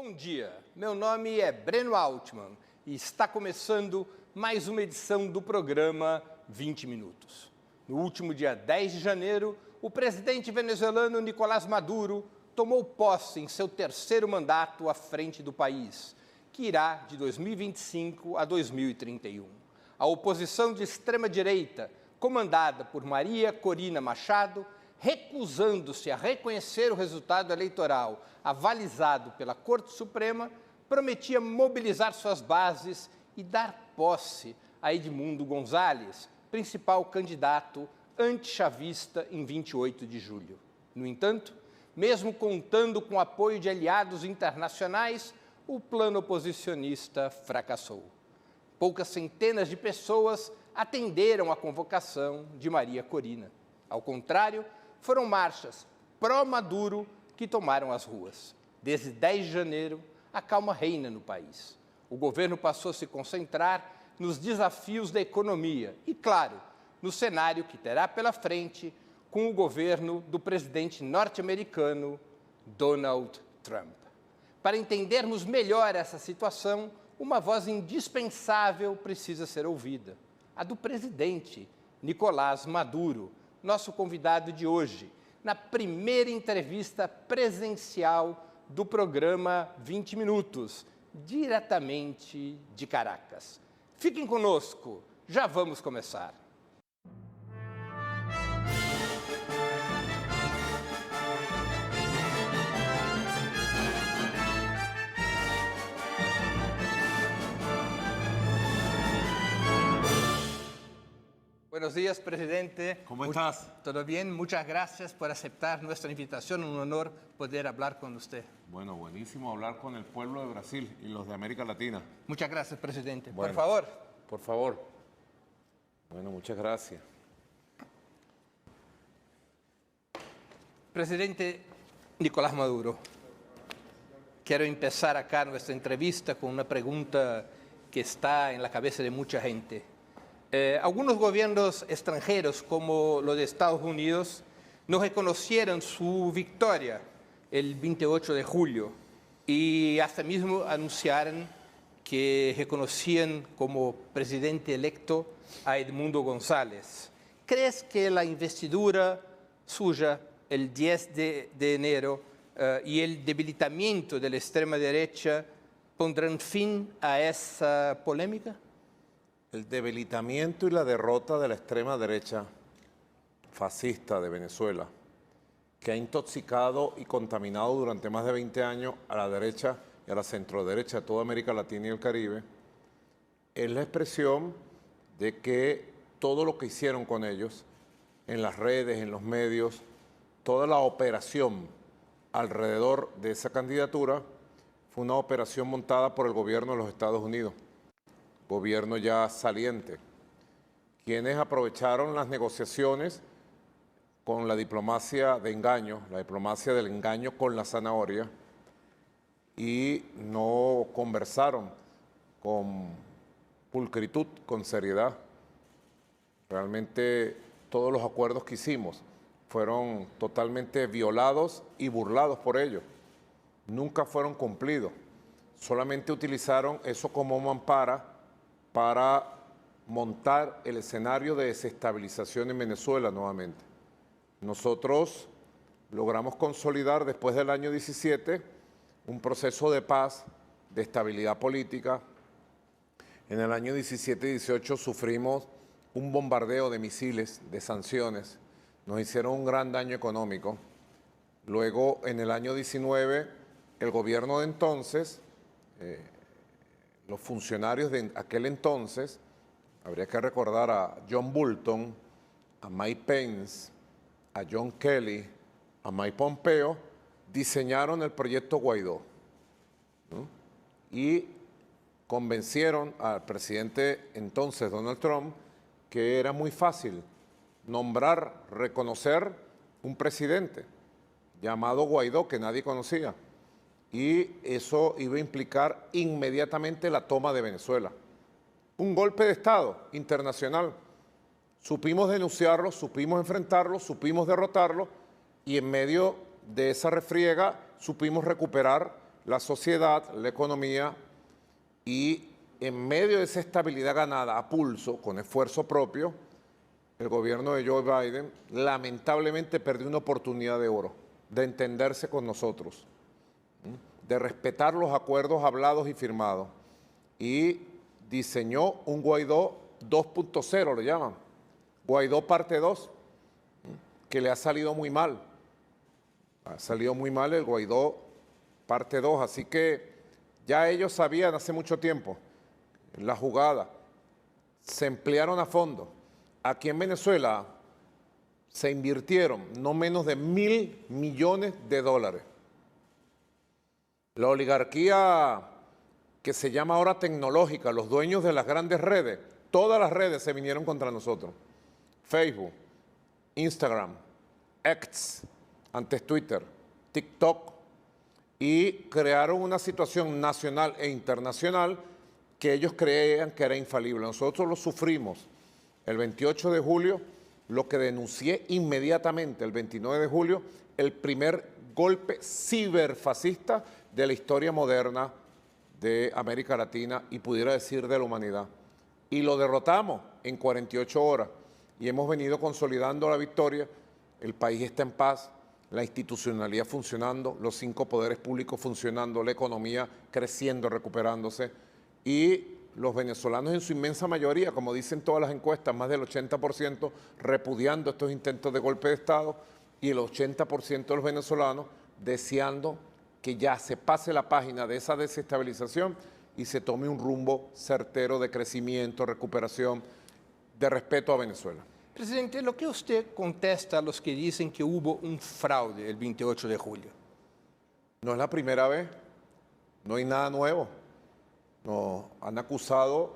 Bom dia, meu nome é Breno Altman e está começando mais uma edição do programa 20 Minutos. No último dia 10 de janeiro, o presidente venezuelano Nicolás Maduro tomou posse em seu terceiro mandato à frente do país, que irá de 2025 a 2031. A oposição de extrema-direita, comandada por Maria Corina Machado, recusando-se a reconhecer o resultado eleitoral avalizado pela Corte Suprema, prometia mobilizar suas bases e dar posse a Edmundo González, principal candidato antichavista em 28 de julho. No entanto, mesmo contando com o apoio de aliados internacionais, o plano oposicionista fracassou. Poucas centenas de pessoas atenderam à convocação de Maria Corina. Ao contrário, foram marchas pró-Maduro que tomaram as ruas. Desde 10 de janeiro, a calma reina no país. O governo passou a se concentrar nos desafios da economia e, claro, no cenário que terá pela frente com o governo do presidente norte-americano Donald Trump. Para entendermos melhor essa situação, uma voz indispensável precisa ser ouvida, a do presidente Nicolás Maduro, nosso convidado de hoje, na primeira entrevista presencial do programa 20 Minutos, diretamente de Caracas. Fiquem conosco, já vamos começar. Buenos días, presidente. ¿Cómo estás? ¿Todo bien? Muchas gracias por aceptar nuestra invitación. Un honor poder hablar con usted. Bueno, buenísimo hablar con el pueblo de Brasil y los de América Latina. Muchas gracias, presidente. Bueno, por favor. Por favor. Bueno, muchas gracias. Presidente Nicolás Maduro, quiero empezar acá nuestra entrevista con una pregunta que está en la cabeza de mucha gente. Algunos gobiernos extranjeros, como los de Estados Unidos, no reconocieron su victoria el 28 de julio y hasta mismo anunciaron que reconocían como presidente electo a Edmundo González. ¿Crees que la investidura suya el 10 de enero y el debilitamiento de la extrema derecha pondrán fin a esa polémica? El debilitamiento y la derrota de la extrema derecha fascista de Venezuela, que ha intoxicado y contaminado durante más de 20 años a la derecha y a la centroderecha de toda América Latina y el Caribe, es la expresión de que todo lo que hicieron con ellos, en las redes, en los medios, toda la operación alrededor de esa candidatura, fue una operación montada por el gobierno de los Estados Unidos, gobierno ya saliente, quienes aprovecharon las negociaciones con la diplomacia de engaño, la diplomacia del engaño con la zanahoria, y no conversaron con pulcritud, con seriedad. Realmente todos los acuerdos que hicimos fueron totalmente violados y burlados por ellos. Nunca fueron cumplidos. Solamente utilizaron eso como mampara para montar el escenario de desestabilización en Venezuela nuevamente. Nosotros logramos consolidar después del año 17 un proceso de paz, de estabilidad política. En el año 17 y 18 sufrimos un bombardeo de misiles, de sanciones, nos hicieron un gran daño económico. Luego, en el año 19, el gobierno de entonces, los funcionarios de aquel entonces, habría que recordar a John Bolton, a Mike Pence, a John Kelly, a Mike Pompeo, diseñaron el proyecto Guaidó, ¿no? Y convencieron al presidente entonces, Donald Trump, que era muy fácil nombrar, reconocer un presidente llamado Guaidó que nadie conocía. Y eso iba a implicar inmediatamente la toma de Venezuela. Un golpe de Estado internacional. Supimos denunciarlo, supimos enfrentarlo, supimos derrotarlo y en medio de esa refriega supimos recuperar la sociedad, la economía, y en medio de esa estabilidad ganada a pulso, con esfuerzo propio, el gobierno de Joe Biden lamentablemente perdió una oportunidad de oro de entenderse con nosotros, de respetar los acuerdos hablados y firmados, y diseñó un Guaidó 2.0, le llaman, Guaidó parte 2, que le ha salido muy mal. Ha salido muy mal el Guaidó parte 2, así que ya ellos sabían hace mucho tiempo la jugada, se emplearon a fondo. Aquí en Venezuela se invirtieron no menos de $1.000 millones. La oligarquía que se llama ahora tecnológica, los dueños de las grandes redes, todas las redes se vinieron contra nosotros. Facebook, Instagram, X, antes Twitter, TikTok, y crearon una situación nacional e internacional que ellos creían que era infalible. Nosotros lo sufrimos. El 28 de julio, lo que denuncié inmediatamente, el 29 de julio, el primer golpe ciberfascista de la historia moderna de América Latina y pudiera decir de la humanidad. Y lo derrotamos en 48 horas y hemos venido consolidando la victoria. El país está en paz, la institucionalidad funcionando, los 5 poderes públicos funcionando, la economía creciendo, recuperándose, y los venezolanos en su inmensa mayoría, como dicen todas las encuestas, más del 80% repudiando estos intentos de golpe de Estado, y el 80% de los venezolanos deseando que ya se pase la página de esa desestabilización y se tome un rumbo certero de crecimiento, recuperación, de respeto a Venezuela. Presidente, lo que usted contesta a los que dicen que hubo un fraude el 28 de julio. No es la primera vez, no hay nada nuevo. Nos han acusado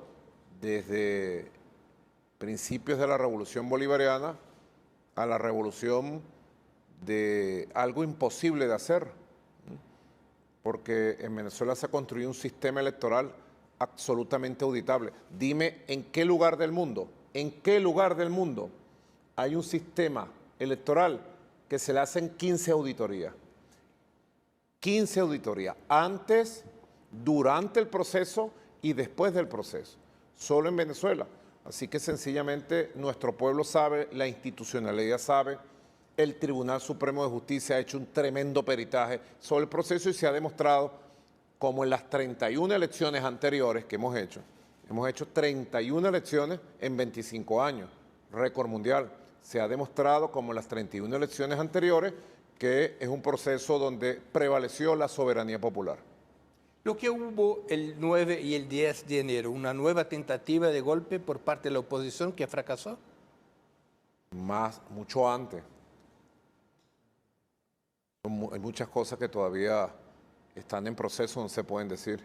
desde principios de la Revolución Bolivariana a la revolución de algo imposible de hacer, porque en Venezuela se ha construido un sistema electoral absolutamente auditable. Dime en qué lugar del mundo hay un sistema electoral que se le hacen 15 auditorías. 15 auditorías, antes, durante el proceso y después del proceso, solo en Venezuela. Así que sencillamente nuestro pueblo sabe, la institucionalidad sabe, el Tribunal Supremo de Justicia ha hecho un tremendo peritaje sobre el proceso y se ha demostrado, como en las 31 elecciones anteriores que hemos hecho 31 elecciones en 25 años, récord mundial. Se ha demostrado, como en las 31 elecciones anteriores, que es un proceso donde prevaleció la soberanía popular. Lo que hubo el 9 y el 10 de enero, una nueva tentativa de golpe por parte de la oposición que fracasó. Mucho antes. Hay muchas cosas que todavía están en proceso, no se pueden decir.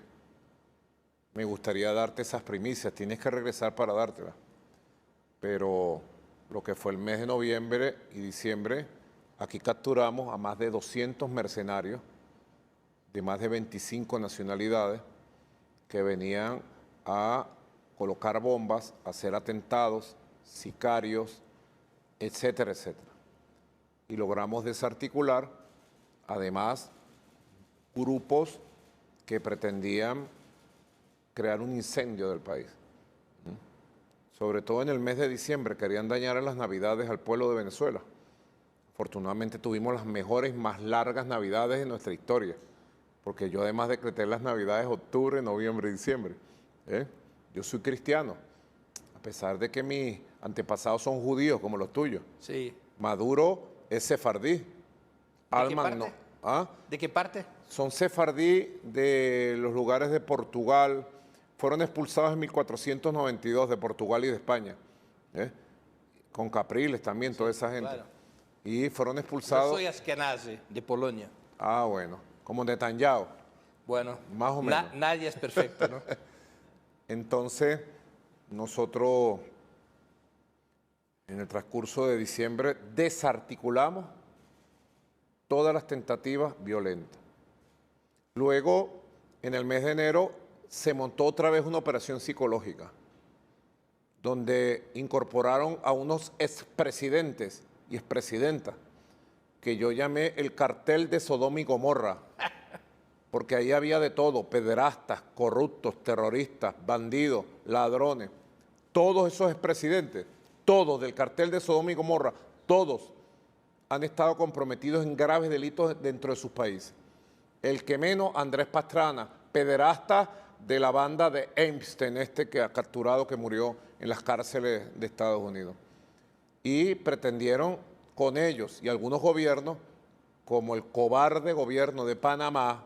Me gustaría darte esas primicias, tienes que regresar para dártelas. Pero lo que fue el mes de noviembre y diciembre, aquí capturamos a más de 200 mercenarios de más de 25 nacionalidades que venían a colocar bombas, a hacer atentados, sicarios, etcétera, etcétera. Y logramos desarticular, además, grupos que pretendían crear un incendio del país. Sobre todo en el mes de diciembre, querían dañar a las Navidades al pueblo de Venezuela. Afortunadamente tuvimos las mejores, más largas Navidades de nuestra historia, porque yo además decreté las Navidades octubre, noviembre y diciembre. Yo soy cristiano, a pesar de que mis antepasados son judíos como los tuyos. Sí. Maduro es sefardí. Alman no. ¿Ah? ¿De qué parte? Son sefardí de los lugares de Portugal. Fueron expulsados en 1492 de Portugal y de España. Con Capriles también, sí, toda esa gente. Claro. Y fueron expulsados. Yo soy Ashkenazi, de Polonia. Ah, bueno. Como Netanyahu. Bueno, más o menos. Nadie es perfecto, ¿no? Entonces, nosotros en el transcurso de diciembre desarticulamos todas las tentativas violentas. Luego, en el mes de enero, se montó otra vez una operación psicológica, donde incorporaron a unos expresidentes y expresidentas, que yo llamé el cartel de Sodoma y Gomorra. porque ahí había de todo, pederastas, corruptos, terroristas, bandidos, ladrones. Todos esos expresidentes, todos del cartel de Sodoma y Gomorra, todos han estado comprometidos en graves delitos dentro de sus países. El que menos, Andrés Pastrana, pederasta de la banda de Epstein, que ha capturado, que murió en las cárceles de Estados Unidos. Y pretendieron con ellos y algunos gobiernos, como el cobarde gobierno de Panamá,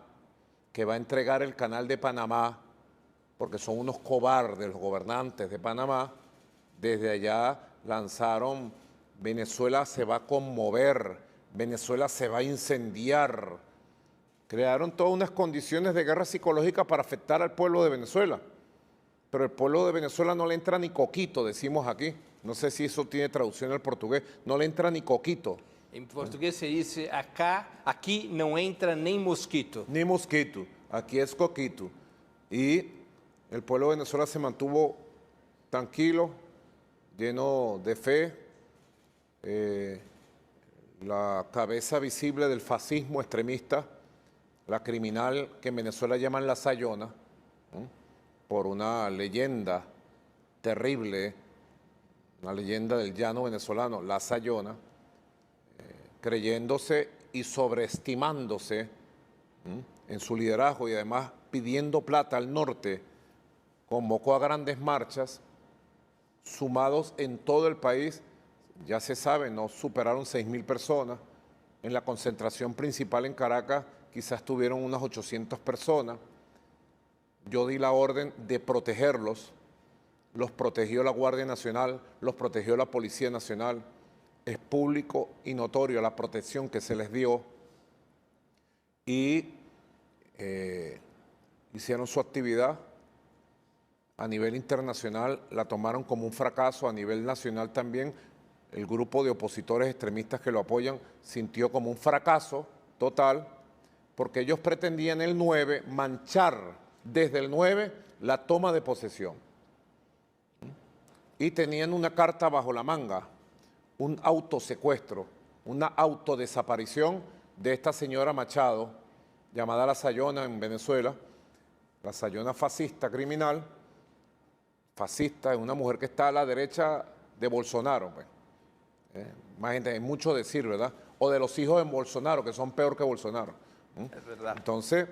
que va a entregar el canal de Panamá, porque son unos cobardes los gobernantes de Panamá, desde allá lanzaron: Venezuela se va a conmover, Venezuela se va a incendiar. Crearon todas unas condiciones de guerra psicológica para afectar al pueblo de Venezuela. Pero el pueblo de Venezuela no le entra ni coquito, decimos aquí. No sé si eso tiene traducción al portugués. No le entra ni coquito. Em português se diz: aqui não entra nem mosquito. Ni mosquito. Aquí es coquito. Y el pueblo de Venezuela se mantuvo tranquilo, lleno de fe. La cabeza visible del fascismo extremista, la criminal que en Venezuela llaman la Sayona, por una leyenda terrible, una leyenda del llano venezolano, la Sayona, creyéndose y sobreestimándose en su liderazgo y además pidiendo plata al norte, convocó a grandes marchas, sumados en todo el país, ya se sabe, no superaron 6.000 personas. En la concentración principal en Caracas quizás tuvieron unas 800 personas. Yo di la orden de protegerlos, los protegió la Guardia Nacional, los protegió la Policía Nacional. Es público y notorio la protección que se les dio y hicieron su actividad. A nivel internacional la tomaron como un fracaso, a nivel nacional también. El grupo de opositores extremistas que lo apoyan sintió como un fracaso total, porque ellos pretendían el 9 manchar desde el 9 la toma de posesión. Y tenían una carta bajo la manga, un autosecuestro, una autodesaparición de esta señora Machado, llamada la Sayona en Venezuela, la Sayona fascista criminal. Fascista es una mujer que está a la derecha de Bolsonaro, pues. Más gente, hay mucho decir, ¿verdad? O de los hijos de Bolsonaro, que son peor que Bolsonaro. Es verdad. Entonces,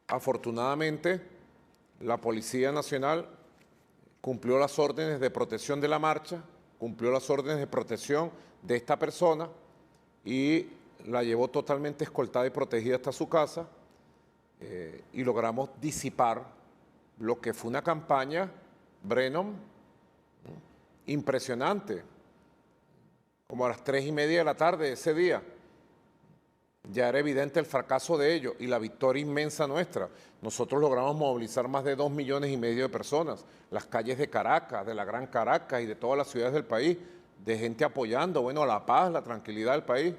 afortunadamente, la Policía Nacional cumplió las órdenes de protección de la marcha, cumplió las órdenes de protección de esta persona y la llevó totalmente escoltada y protegida hasta su casa, y logramos disipar lo que fue una campaña, Brennan, impresionante. Como a las 3:30 de la tarde de ese día, ya era evidente el fracaso de ellos y la victoria inmensa nuestra. Nosotros logramos movilizar más de 2,5 millones de personas, las calles de Caracas, de la Gran Caracas y de todas las ciudades del país, de gente apoyando, bueno, la paz, la tranquilidad del país.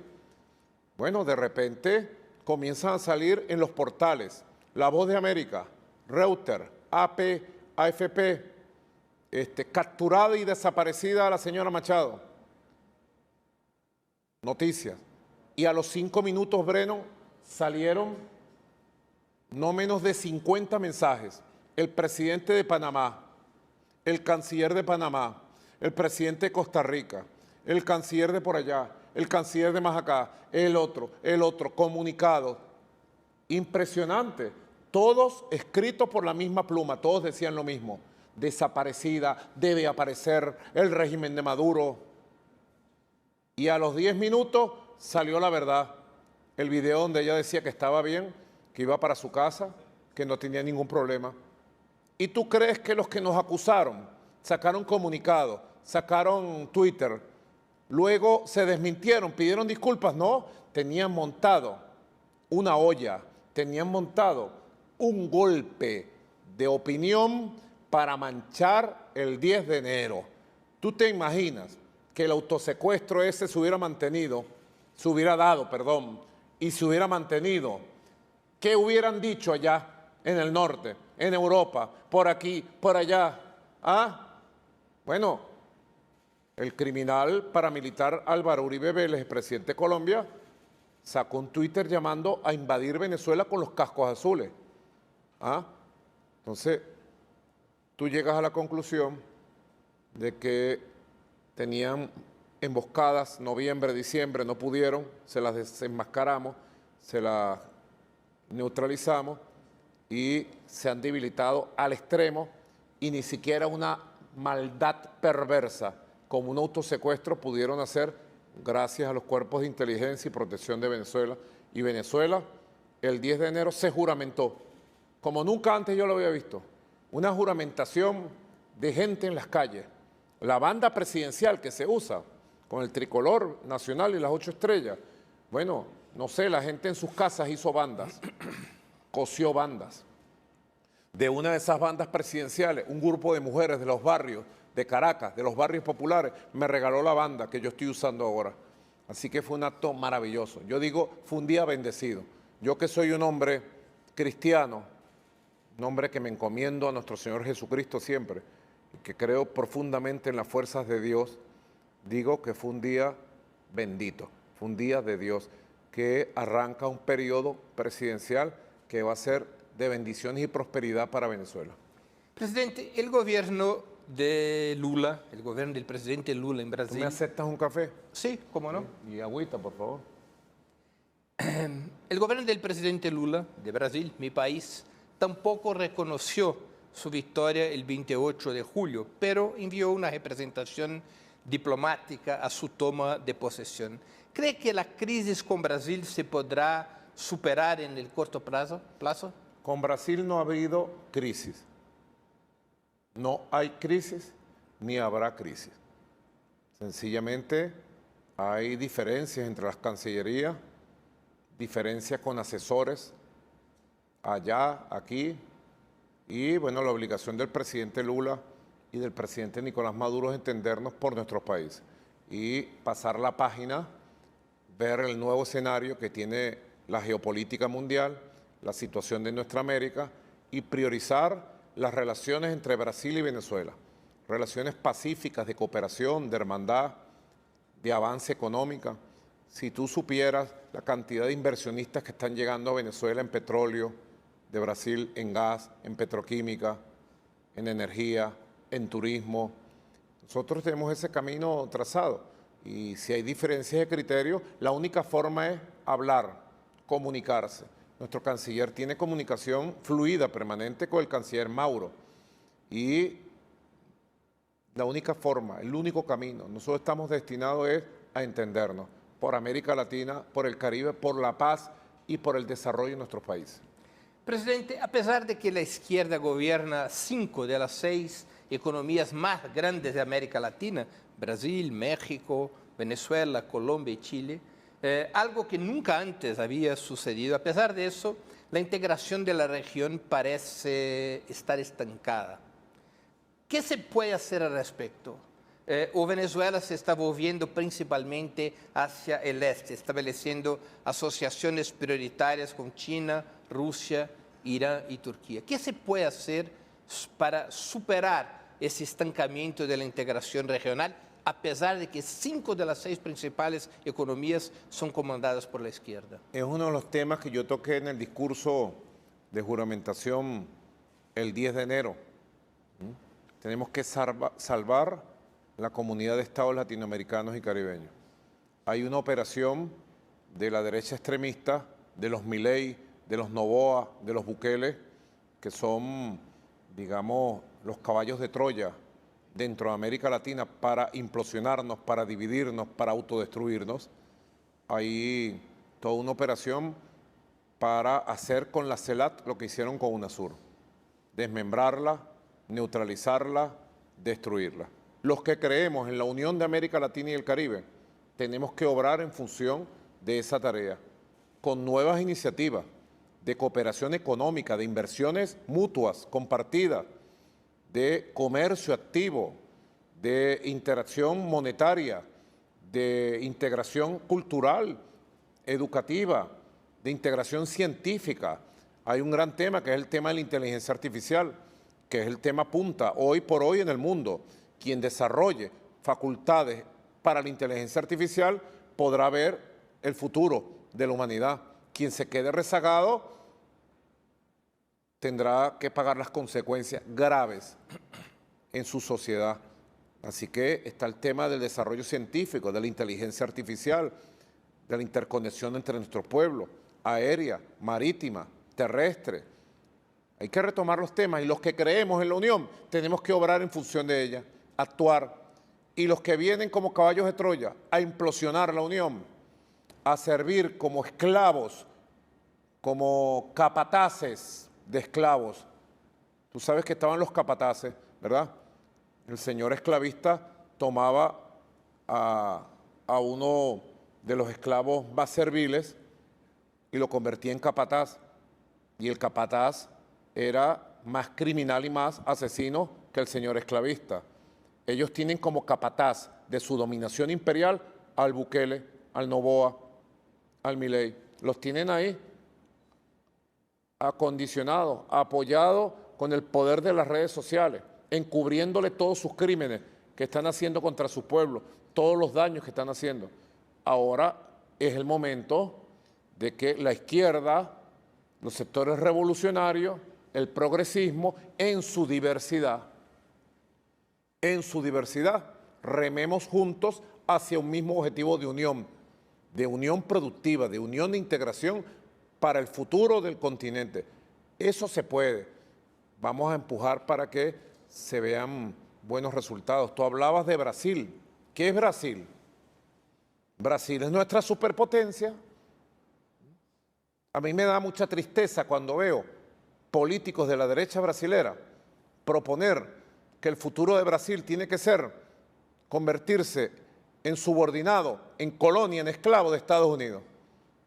Bueno, de repente comienzan a salir en los portales La Voz de América, Reuters, AP, AFP, capturada y desaparecida la señora Machado. Noticias. Y a los 5 minutos, Breno, salieron no menos de 50 mensajes. El presidente de Panamá, el canciller de Panamá, el presidente de Costa Rica, el canciller de por allá, el canciller de más acá, el otro, comunicado. Impresionante. Todos escritos por la misma pluma, todos decían lo mismo. Desaparecida, debe aparecer el régimen de Maduro. Y a los 10 minutos salió la verdad. El video donde ella decía que estaba bien, que iba para su casa, que no tenía ningún problema. ¿Y tú crees que los que nos acusaron sacaron comunicado, sacaron Twitter, luego se desmintieron, pidieron disculpas? No, tenían montado una olla, tenían montado un golpe de opinión para manchar el 10 de enero. ¿Tú te imaginas que el autosecuestro ese se hubiera mantenido, se hubiera dado, perdón, y se hubiera mantenido? ¿Qué hubieran dicho allá en el norte, en Europa, por aquí, por allá? Bueno, el criminal paramilitar Álvaro Uribe Vélez, presidente de Colombia, sacó un Twitter llamando a invadir Venezuela con los cascos azules. ¿Ah? Entonces, tú llegas a la conclusión de que tenían emboscadas noviembre, diciembre, no pudieron, se las desenmascaramos, se las neutralizamos y se han debilitado al extremo y ni siquiera una maldad perversa como un autosecuestro pudieron hacer gracias a los cuerpos de inteligencia y protección de Venezuela. Y Venezuela, el 10 de enero, se juramentó, como nunca antes yo lo había visto, una juramentación de gente en las calles. La banda presidencial que se usa con el tricolor nacional y las 8 estrellas, bueno, no sé, la gente en sus casas hizo bandas, cosió bandas. De una de esas bandas presidenciales, un grupo de mujeres de los barrios de Caracas, de los barrios populares, me regaló la banda que yo estoy usando ahora. Así que fue un acto maravilloso. Yo digo, fue un día bendecido. Yo que soy un hombre cristiano, un hombre que me encomiendo a nuestro Señor Jesucristo siempre, que creo profundamente en las fuerzas de Dios, digo que fue un día bendito, fue un día de Dios, que arranca un periodo presidencial que va a ser de bendiciones y prosperidad para Venezuela. Presidente, el gobierno de Lula, el gobierno del presidente Lula en ¿Tú Brasil... me aceptas un café? Sí, cómo no. Y agüita, por favor. El gobierno del presidente Lula de Brasil, mi país, tampoco reconoció su victoria el 28 de julio, pero envió una representación diplomática a su toma de posesión. ¿Cree que la crisis con Brasil se podrá superar en el corto plazo? Con Brasil no ha habido crisis. No hay crisis ni habrá crisis. Sencillamente hay diferencias entre las cancillerías, diferencias con asesores allá, aquí, y bueno, la obligación del presidente Lula y del presidente Nicolás Maduro es entendernos por nuestros países y pasar la página, ver el nuevo escenario que tiene la geopolítica mundial, la situación de nuestra América y priorizar las relaciones entre Brasil y Venezuela, relaciones pacíficas de cooperación, de hermandad, de avance económica. Si tú supieras la cantidad de inversionistas que están llegando a Venezuela en petróleo, de Brasil en gas, en petroquímica, en energía, en turismo, nosotros tenemos ese camino trazado. Y si hay diferencias de criterio, la única forma es hablar, comunicarse. Nuestro canciller tiene comunicación fluida, permanente con el canciller Mauro. Y la única forma, el único camino, nosotros estamos destinados es a entendernos por América Latina, por el Caribe, por la paz y por el desarrollo de nuestros países. Presidente, a pesar de que la izquierda gobierna 5 de las 6 economías más grandes de América Latina, Brasil, México, Venezuela, Colombia y Chile, algo que nunca antes había sucedido. A pesar de eso, la integración de la región parece estar estancada. ¿Qué se puede hacer al respecto? ¿O Venezuela se está volviendo principalmente hacia el este, estableciendo asociaciones prioritarias con China, Rusia, Irán y Turquía? ¿Qué se puede hacer para superar ese estancamiento de la integración regional, a pesar de que 5 de las 6 principales economías son comandadas por la izquierda? Es uno de los temas que yo toqué en el discurso de juramentación el 10 de enero. Tenemos que salvar la comunidad de estados latinoamericanos y caribeños. Hay una operación de la derecha extremista, de los Milei, de los Noboa, de los Bukele, que son, digamos, los caballos de Troya dentro de América Latina para implosionarnos, para dividirnos, para autodestruirnos. Hay toda una operación para hacer con la CELAC lo que hicieron con UNASUR, desmembrarla, neutralizarla, destruirla. Los que creemos en la unión de América Latina y el Caribe tenemos que obrar en función de esa tarea, con nuevas iniciativas de cooperación económica, de inversiones mutuas, compartidas, de comercio activo, de interacción monetaria, de integración cultural, educativa, de integración científica. Hay un gran tema que es el tema de la inteligencia artificial, que es el tema punta hoy por hoy en el mundo. Quien desarrolle facultades para la inteligencia artificial podrá ver el futuro de la humanidad. Quien se quede rezagado tendrá que pagar las consecuencias graves en su sociedad. Así que está el tema del desarrollo científico, de la inteligencia artificial, de la interconexión entre nuestros pueblos, aérea, marítima, terrestre. Hay que retomar los temas y los que creemos en la unión tenemos que obrar en función de ella, actuar. Y los que vienen como caballos de Troya a implosionar la unión, a servir como esclavos, como capataces de esclavos. Tú sabes que estaban los capataces, ¿verdad? El señor esclavista tomaba a uno de los esclavos más serviles y lo convertía en capataz. Y el capataz era más criminal y más asesino que el señor esclavista. Ellos tienen como capataz de su dominación imperial al Bukele, al Noboa, al Milei. Los tienen ahí acondicionados, apoyados con el poder de las redes sociales, encubriéndole todos sus crímenes que están haciendo contra su pueblo, todos los daños que están haciendo. Ahora es el momento de que la izquierda, los sectores revolucionarios, el progresismo, en su diversidad, rememos juntos hacia un mismo objetivo de unión productiva, de unión de integración para el futuro del continente. Eso se puede. Vamos a empujar para que se vean buenos resultados. Tú hablabas de Brasil. ¿Qué es Brasil? Brasil es nuestra superpotencia. A mí me da mucha tristeza cuando veo políticos de la derecha brasilera proponer que el futuro de Brasil tiene que ser convertirse en subordinado, en colonia, en esclavo de Estados Unidos.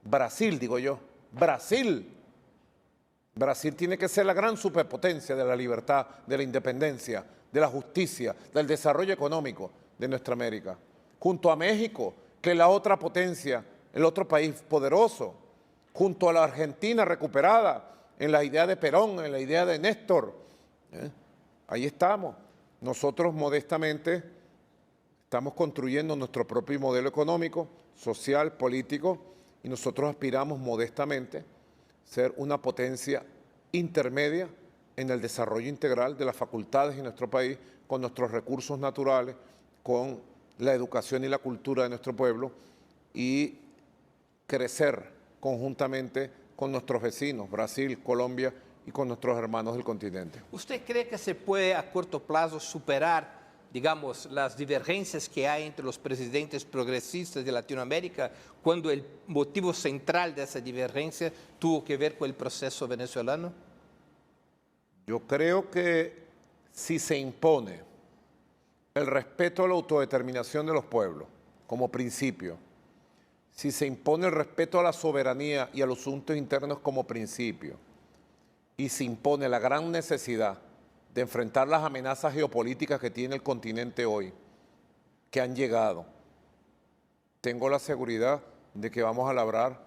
Brasil, digo yo, Brasil. Brasil tiene que ser la gran superpotencia de la libertad, de la independencia, de la justicia, del desarrollo económico de nuestra América. Junto a México, que es la otra potencia, el otro país poderoso. Junto a la Argentina recuperada en la idea de Perón, en la idea de Néstor. Ahí estamos. Nosotros modestamente estamos construyendo nuestro propio modelo económico, social, político, y nosotros aspiramos modestamente a ser una potencia intermedia en el desarrollo integral de las facultades en nuestro país, con nuestros recursos naturales, con la educación y la cultura de nuestro pueblo, y crecer conjuntamente con nuestros vecinos, Brasil, Colombia, y con nuestros hermanos del continente. ¿Usted cree que se puede a corto plazo superar, digamos, las divergencias que hay entre los presidentes progresistas de Latinoamérica, cuando el motivo central de esa divergencia tuvo que ver con el proceso venezolano? Yo creo que si se impone el respeto a la autodeterminación de los pueblos como principio, si se impone el respeto a la soberanía y a los asuntos internos como principio, y se impone la gran necesidad de enfrentar las amenazas geopolíticas que tiene el continente hoy, que han llegado, tengo la seguridad de que vamos a labrar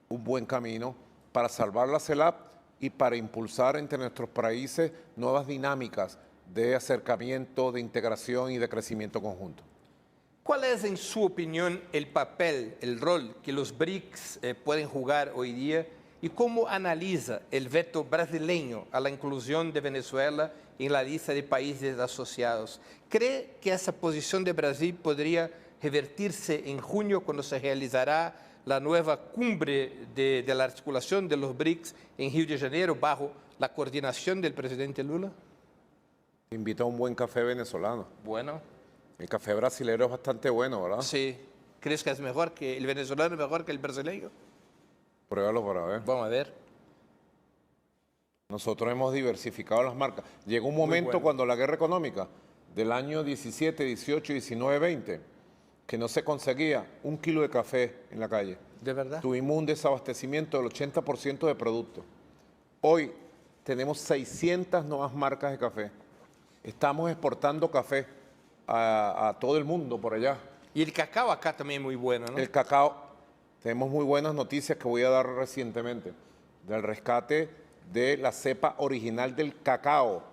un buen camino para salvar la CELAC y para impulsar entre nuestros países nuevas dinámicas de acercamiento, de integración y de crecimiento conjunto. ¿Cuál es, en su opinión, el papel, el rol que los BRICS pueden jugar hoy día y cómo analiza el veto brasileño a la inclusión de Venezuela en la lista de países asociados? ¿Cree que esa posición de Brasil podría revertirse en junio cuando se realizará la nueva cumbre de la articulación de los BRICS en Río de Janeiro bajo la coordinación del presidente Lula? Te invito a un buen café venezolano. Bueno. El café brasilero es bastante bueno, ¿verdad? Sí. ¿Crees que es mejor que el venezolano, mejor que el brasileño? Pruébalo para ver. Vamos a ver. Nosotros hemos diversificado las marcas. Llegó un momento cuando la guerra económica del año 17, 18, 19, 20, que no se conseguía un kilo de café en la calle. ¿De verdad? Tuvimos un desabastecimiento del 80% de productos. Hoy tenemos 600 nuevas marcas de café. Estamos exportando café a todo el mundo por allá. Y el cacao acá también es muy bueno, ¿no? El cacao, tenemos muy buenas noticias que voy a dar recientemente, del rescate de la cepa original del cacao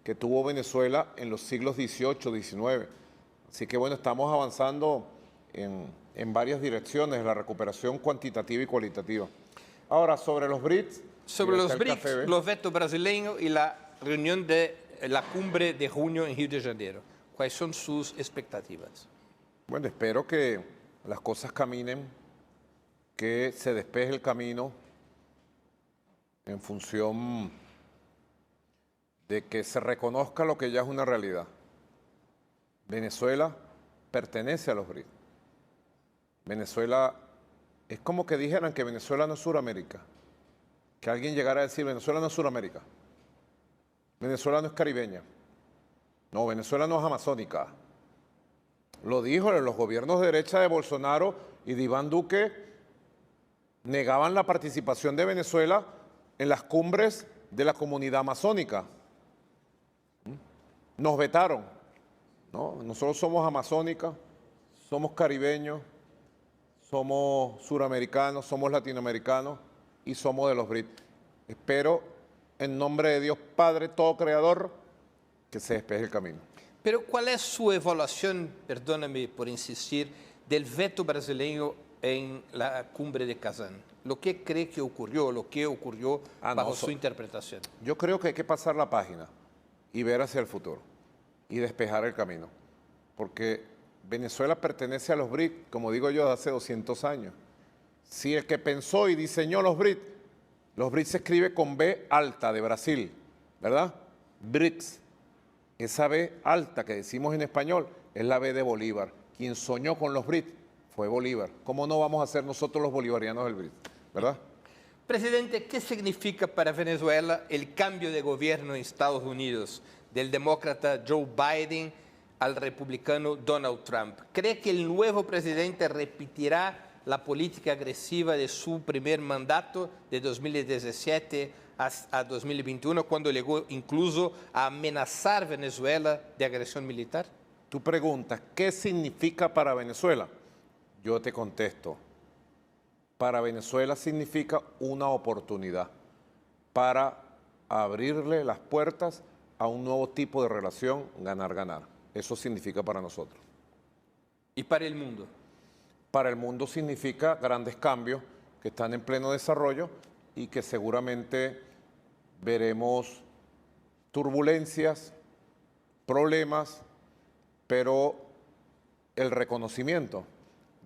que tuvo Venezuela en los siglos XVIII, XIX. Así que bueno, estamos avanzando en en varias direcciones, la recuperación cuantitativa y cualitativa. Ahora, sobre los BRICS... Sobre los BRICS, los vetos brasileños y la reunión de la cumbre de junio en Río de Janeiro. ¿Cuáles son sus expectativas? Bueno, espero que las cosas caminen, que se despeje el camino en función de que se reconozca lo que ya es una realidad. Venezuela pertenece a los BRICS. Venezuela, es como que dijeran que Venezuela no es Suramérica. Que alguien llegara a decir, Venezuela no es Suramérica. Venezuela no es caribeña. No, Venezuela no es amazónica. Lo dijo los gobiernos de derecha de Bolsonaro y de Iván Duque, negaban la participación de Venezuela en las cumbres de la comunidad amazónica. Nos vetaron. ¿No? Nosotros somos amazónicas, somos caribeños, somos suramericanos, somos latinoamericanos y somos de los BRICS. Espero, en nombre de Dios Padre, todo creador, que se despeje el camino. Pero ¿cuál es su evaluación, perdóname por insistir, del veto brasileño en la cumbre de Kazán? ¿Lo que cree que ocurrió, bajo su interpretación? Yo creo que hay que pasar la página y ver hacia el futuro y despejar el camino. Porque Venezuela pertenece a los BRICS, como digo yo, de hace 200 años. Si el que pensó y diseñó los BRICS se escribe con B alta de Brasil, ¿verdad? BRICS. Esa B alta que decimos en español es la B de Bolívar. Quien soñó con los BRICS fue Bolívar. ¿Cómo no vamos a ser nosotros los bolivarianos del BRICS? ¿Verdad? Presidente, ¿qué significa para Venezuela el cambio de gobierno en Estados Unidos del demócrata Joe Biden al republicano Donald Trump? ¿Cree que el nuevo presidente repetirá la política agresiva de su primer mandato de 2017 a 2021, cuando llegó incluso a amenazar a Venezuela de agresión militar? Tú preguntas, ¿qué significa para Venezuela? Yo te contesto, para Venezuela significa una oportunidad para abrirle las puertas a un nuevo tipo de relación, ganar-ganar. Eso significa para nosotros. ¿Y para el mundo? Para el mundo significa grandes cambios que están en pleno desarrollo y que seguramente veremos turbulencias, problemas, pero el reconocimiento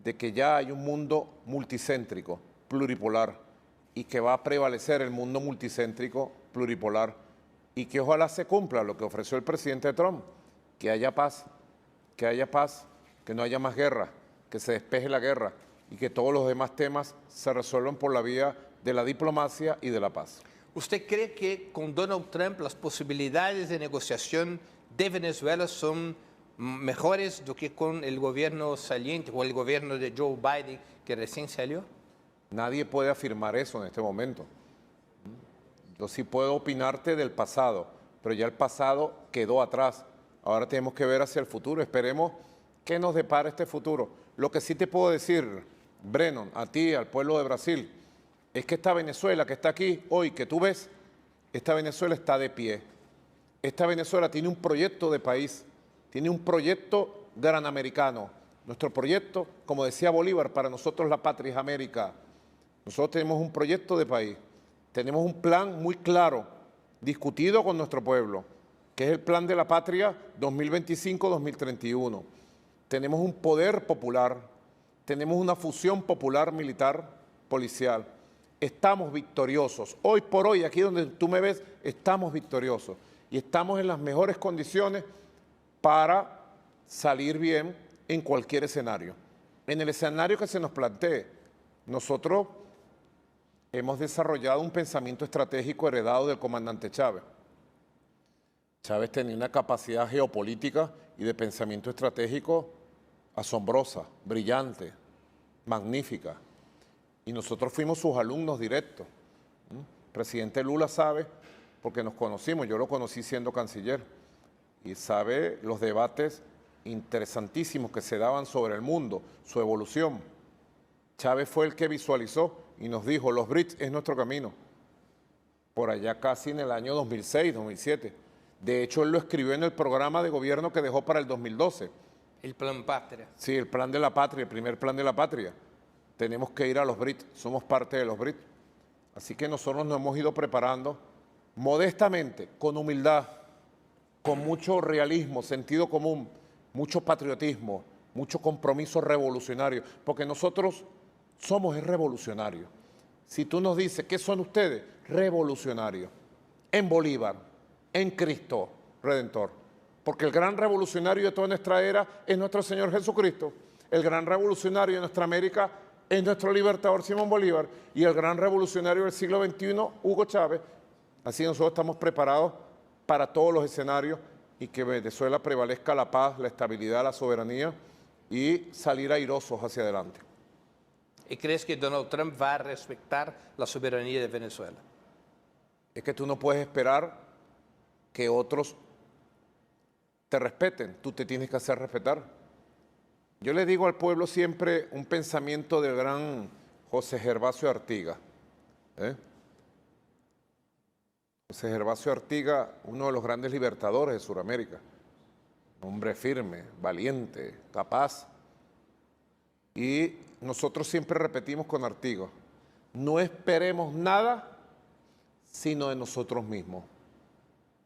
de que ya hay un mundo multicéntrico, pluripolar, y que va a prevalecer el mundo multicéntrico, pluripolar, y que ojalá se cumpla lo que ofreció el presidente Trump, que haya paz, que no haya más guerra, que se despeje la guerra y que todos los demás temas se resuelvan por la vía de la diplomacia y de la paz. ¿Usted cree que con Donald Trump las posibilidades de negociación de Venezuela son mejores do que con el gobierno saliente o el gobierno de Joe Biden que recién salió? Nadie puede afirmar eso en este momento. Yo sí puedo opinarte del pasado, pero ya el pasado quedó atrás. Ahora tenemos que ver hacia el futuro. Esperemos que nos depara este futuro. Lo que sí te puedo decir, Brennan, a ti, al pueblo de Brasil, es que esta Venezuela que está aquí hoy, que tú ves, esta Venezuela está de pie. Esta Venezuela tiene un proyecto de país, tiene un proyecto gran americano. Nuestro proyecto, como decía Bolívar, para nosotros la patria es América. Nosotros tenemos un proyecto de país, tenemos un plan muy claro, discutido con nuestro pueblo, que es el plan de la patria 2025-2031. Tenemos un poder popular, tenemos una fusión popular, militar, policial. Estamos victoriosos. Hoy por hoy, aquí donde tú me ves, estamos victoriosos. Y estamos en las mejores condiciones para salir bien en cualquier escenario. En el escenario que se nos plantee, nosotros hemos desarrollado un pensamiento estratégico heredado del comandante Chávez. Chávez tenía una capacidad geopolítica y de pensamiento estratégico asombrosa, brillante, magnífica. Y nosotros fuimos sus alumnos directos. Presidente Lula sabe, porque nos conocimos, yo lo conocí siendo canciller, y sabe los debates interesantísimos que se daban sobre el mundo, su evolución. Chávez fue el que visualizó y nos dijo, los BRICS es nuestro camino, por allá casi en el año 2006, 2007. De hecho, él lo escribió en el programa de gobierno que dejó para el 2012. El plan patria. Sí, el plan de la patria, el primer plan de la patria. Tenemos que ir a los BRIC, somos parte de los BRIC. Así que nosotros nos hemos ido preparando modestamente, con humildad, con mucho realismo, sentido común, mucho patriotismo, mucho compromiso revolucionario, porque nosotros somos revolucionarios. Si tú nos dices, ¿qué son ustedes? Revolucionarios. En Bolívar, en Cristo Redentor. Porque el gran revolucionario de toda nuestra era es nuestro Señor Jesucristo. El gran revolucionario de nuestra América es nuestro libertador Simón Bolívar. Y el gran revolucionario del siglo XXI, Hugo Chávez. Así nosotros estamos preparados para todos los escenarios y que Venezuela prevalezca la paz, la estabilidad, la soberanía y salir airosos hacia adelante. ¿Y crees que Donald Trump va a respetar la soberanía de Venezuela? Es que tú no puedes esperar que otros te respeten, tú te tienes que hacer respetar. Yo le digo al pueblo siempre un pensamiento del gran José Gervasio Artigas. José Gervasio Artigas, uno de los grandes libertadores de Sudamérica, hombre firme, valiente, capaz. Y nosotros siempre repetimos con Artigas, no esperemos nada sino de nosotros mismos.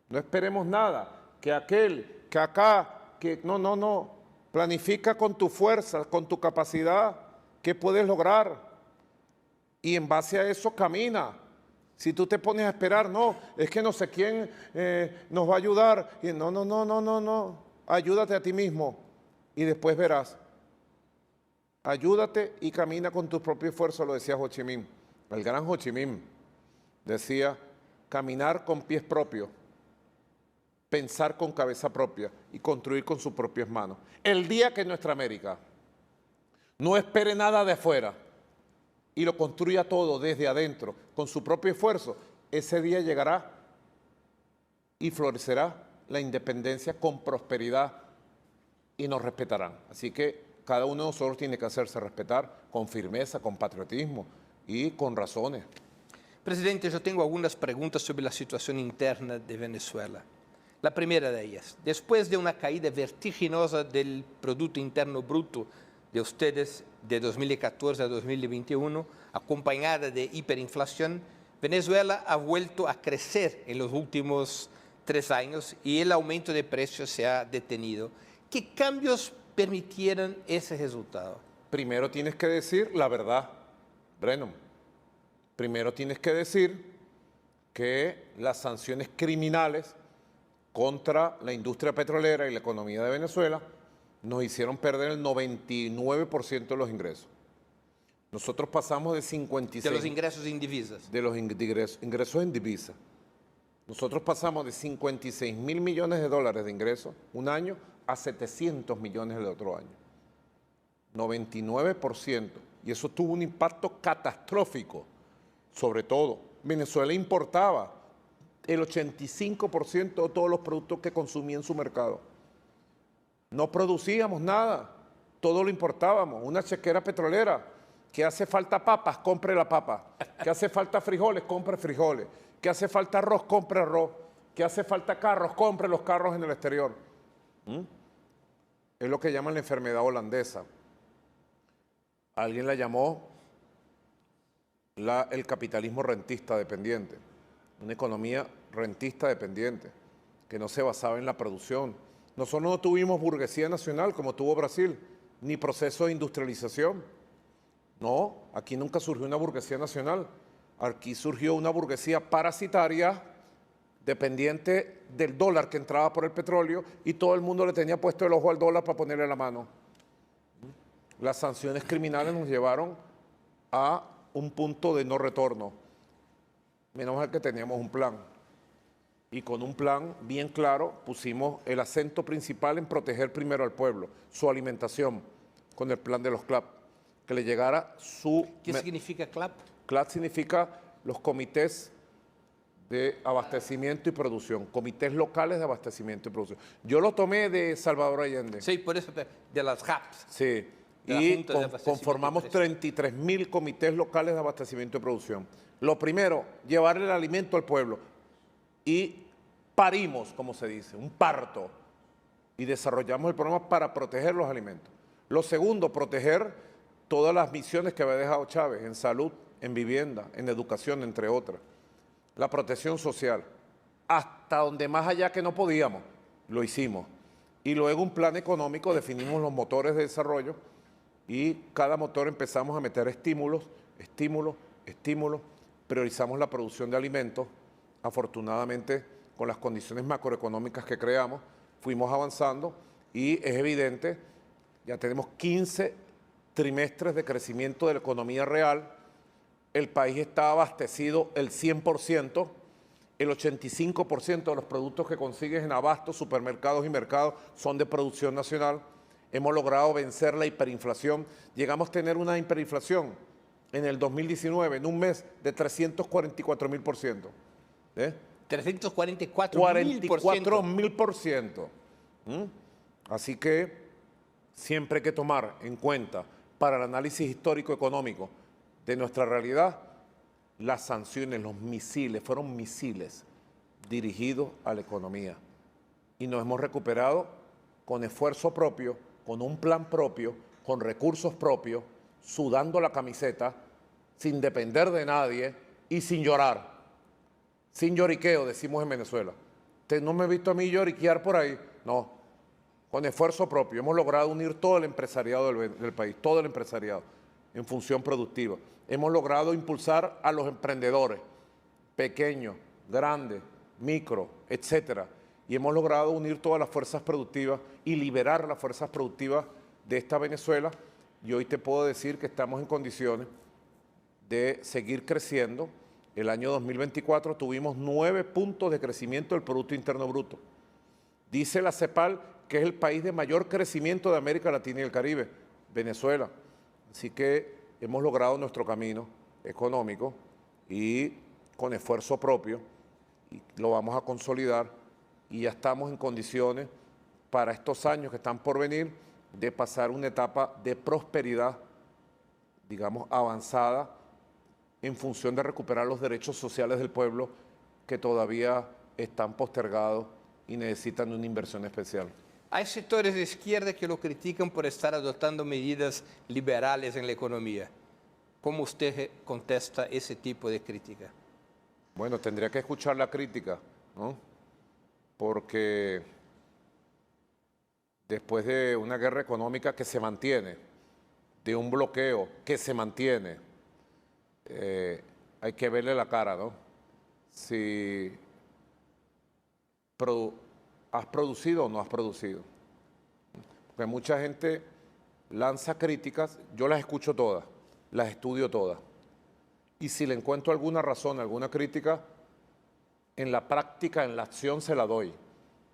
No esperemos nada, que aquel, que acá, que no. Planifica con tu fuerza, con tu capacidad, qué puedes lograr. Y en base a eso camina. Si tú te pones a esperar, no, es que no sé quién nos va a ayudar. Y no. Ayúdate a ti mismo y después verás. Ayúdate y camina con tu propio esfuerzo, lo decía Ho Chi Minh. El gran Ho Chi Minh decía, caminar con pies propios, pensar con cabeza propia y construir con sus propias manos. El día que nuestra América no espere nada de afuera y lo construya todo desde adentro con su propio esfuerzo, ese día llegará y florecerá la independencia con prosperidad y nos respetarán. Así que cada uno de nosotros tiene que hacerse respetar con firmeza, con patriotismo y con razones. Presidente, yo tengo algunas preguntas sobre la situación interna de Venezuela. La primera de ellas, después de una caída vertiginosa del Producto Interno Bruto de ustedes de 2014 a 2021, acompañada de hiperinflación, Venezuela ha vuelto a crecer en los últimos 3 años y el aumento de precios se ha detenido. ¿Qué cambios permitieron ese resultado? Primero tienes que decir la verdad, Brennan. Primero tienes que decir que las sanciones criminales contra la industria petrolera y la economía de Venezuela nos hicieron perder el 99% de los ingresos. Nosotros pasamos de 56... De los ingresos en divisas. De los ingresos en divisas. Nosotros pasamos de 56.000 millones de dólares de ingresos un año a 700 millones el otro año. 99%. Y eso tuvo un impacto catastrófico. Sobre todo, Venezuela importaba el 85% de todos los productos que consumía en su mercado. No producíamos nada, todo lo importábamos. Una chequera petrolera, que hace falta papas, compre la papa. Que hace falta frijoles, compre frijoles. Que hace falta arroz, compre arroz. Que hace falta carros, compre los carros en el exterior. Es lo que llaman la enfermedad holandesa. Alguien la llamó el capitalismo rentista dependiente. Una economía rentista dependiente, que no se basaba en la producción. Nosotros no tuvimos burguesía nacional como tuvo Brasil, ni proceso de industrialización. No, aquí nunca surgió una burguesía nacional. Aquí surgió una burguesía parasitaria, dependiente del dólar que entraba por el petróleo y todo el mundo le tenía puesto el ojo al dólar para ponerle la mano. Las sanciones criminales nos llevaron a un punto de no retorno. Menos mal que teníamos un plan. Y con un plan bien claro pusimos el acento principal en proteger primero al pueblo, su alimentación, con el plan de los CLAP, que le llegara su... ¿Qué significa CLAP? CLAP significa los comités de abastecimiento y producción, comités locales de abastecimiento y producción. Yo lo tomé de Salvador Allende. Sí, por eso de las JAPs. Sí, y conformamos 33.000 comités locales de abastecimiento y producción. Lo primero, llevar el alimento al pueblo. Y parimos, como se dice, un parto y desarrollamos el programa para proteger los alimentos. Lo segundo, proteger todas las misiones que había dejado Chávez en salud, en vivienda, en educación, entre otras. La protección social, hasta donde más allá que no podíamos, lo hicimos. Y luego un plan económico, definimos los motores de desarrollo y cada motor empezamos a meter estímulos, priorizamos la producción de alimentos. Afortunadamente, con las condiciones macroeconómicas que creamos, fuimos avanzando y es evidente, ya tenemos 15 trimestres de crecimiento de la economía real, el país está abastecido el 100%, el 85% de los productos que consigues en abastos, supermercados y mercados son de producción nacional. Hemos logrado vencer la hiperinflación. Llegamos a tener una hiperinflación en el 2019, en un mes, de 344.000%. 344.000%. Así que siempre hay que tomar en cuenta para el análisis histórico económico de nuestra realidad las sanciones, los misiles, fueron misiles dirigidos a la economía. Y nos hemos recuperado con esfuerzo propio, con un plan propio, con recursos propios, sudando la camiseta, sin depender de nadie y sin llorar. Sin lloriqueo, decimos en Venezuela. Usted no me ha visto a mí lloriquear por ahí. No, con esfuerzo propio. Hemos logrado unir todo el empresariado del país, todo el empresariado, en función productiva. Hemos logrado impulsar a los emprendedores, pequeños, grandes, micro, etcétera. Y hemos logrado unir todas las fuerzas productivas y liberar las fuerzas productivas de esta Venezuela. Y hoy te puedo decir que estamos en condiciones de seguir creciendo. El año 2024 tuvimos 9 puntos de crecimiento del Producto Interno Bruto. Dice la CEPAL que es el país de mayor crecimiento de América Latina y el Caribe, Venezuela. Así que hemos logrado nuestro camino económico y con esfuerzo propio y lo vamos a consolidar y ya estamos en condiciones para estos años que están por venir de pasar una etapa de prosperidad, digamos, avanzada en función de recuperar los derechos sociales del pueblo que todavía están postergados y necesitan una inversión especial. Hay sectores de izquierda que lo critican por estar adoptando medidas liberales en la economía. ¿Cómo usted contesta ese tipo de crítica? Bueno, tendría que escuchar la crítica, ¿no? Porque después de una guerra económica que se mantiene, de un bloqueo que se mantiene, hay que verle la cara, ¿no? Si has producido o no has producido. Porque mucha gente lanza críticas, yo las escucho todas, las estudio todas. Y si le encuentro alguna razón, alguna crítica, en la práctica, en la acción se la doy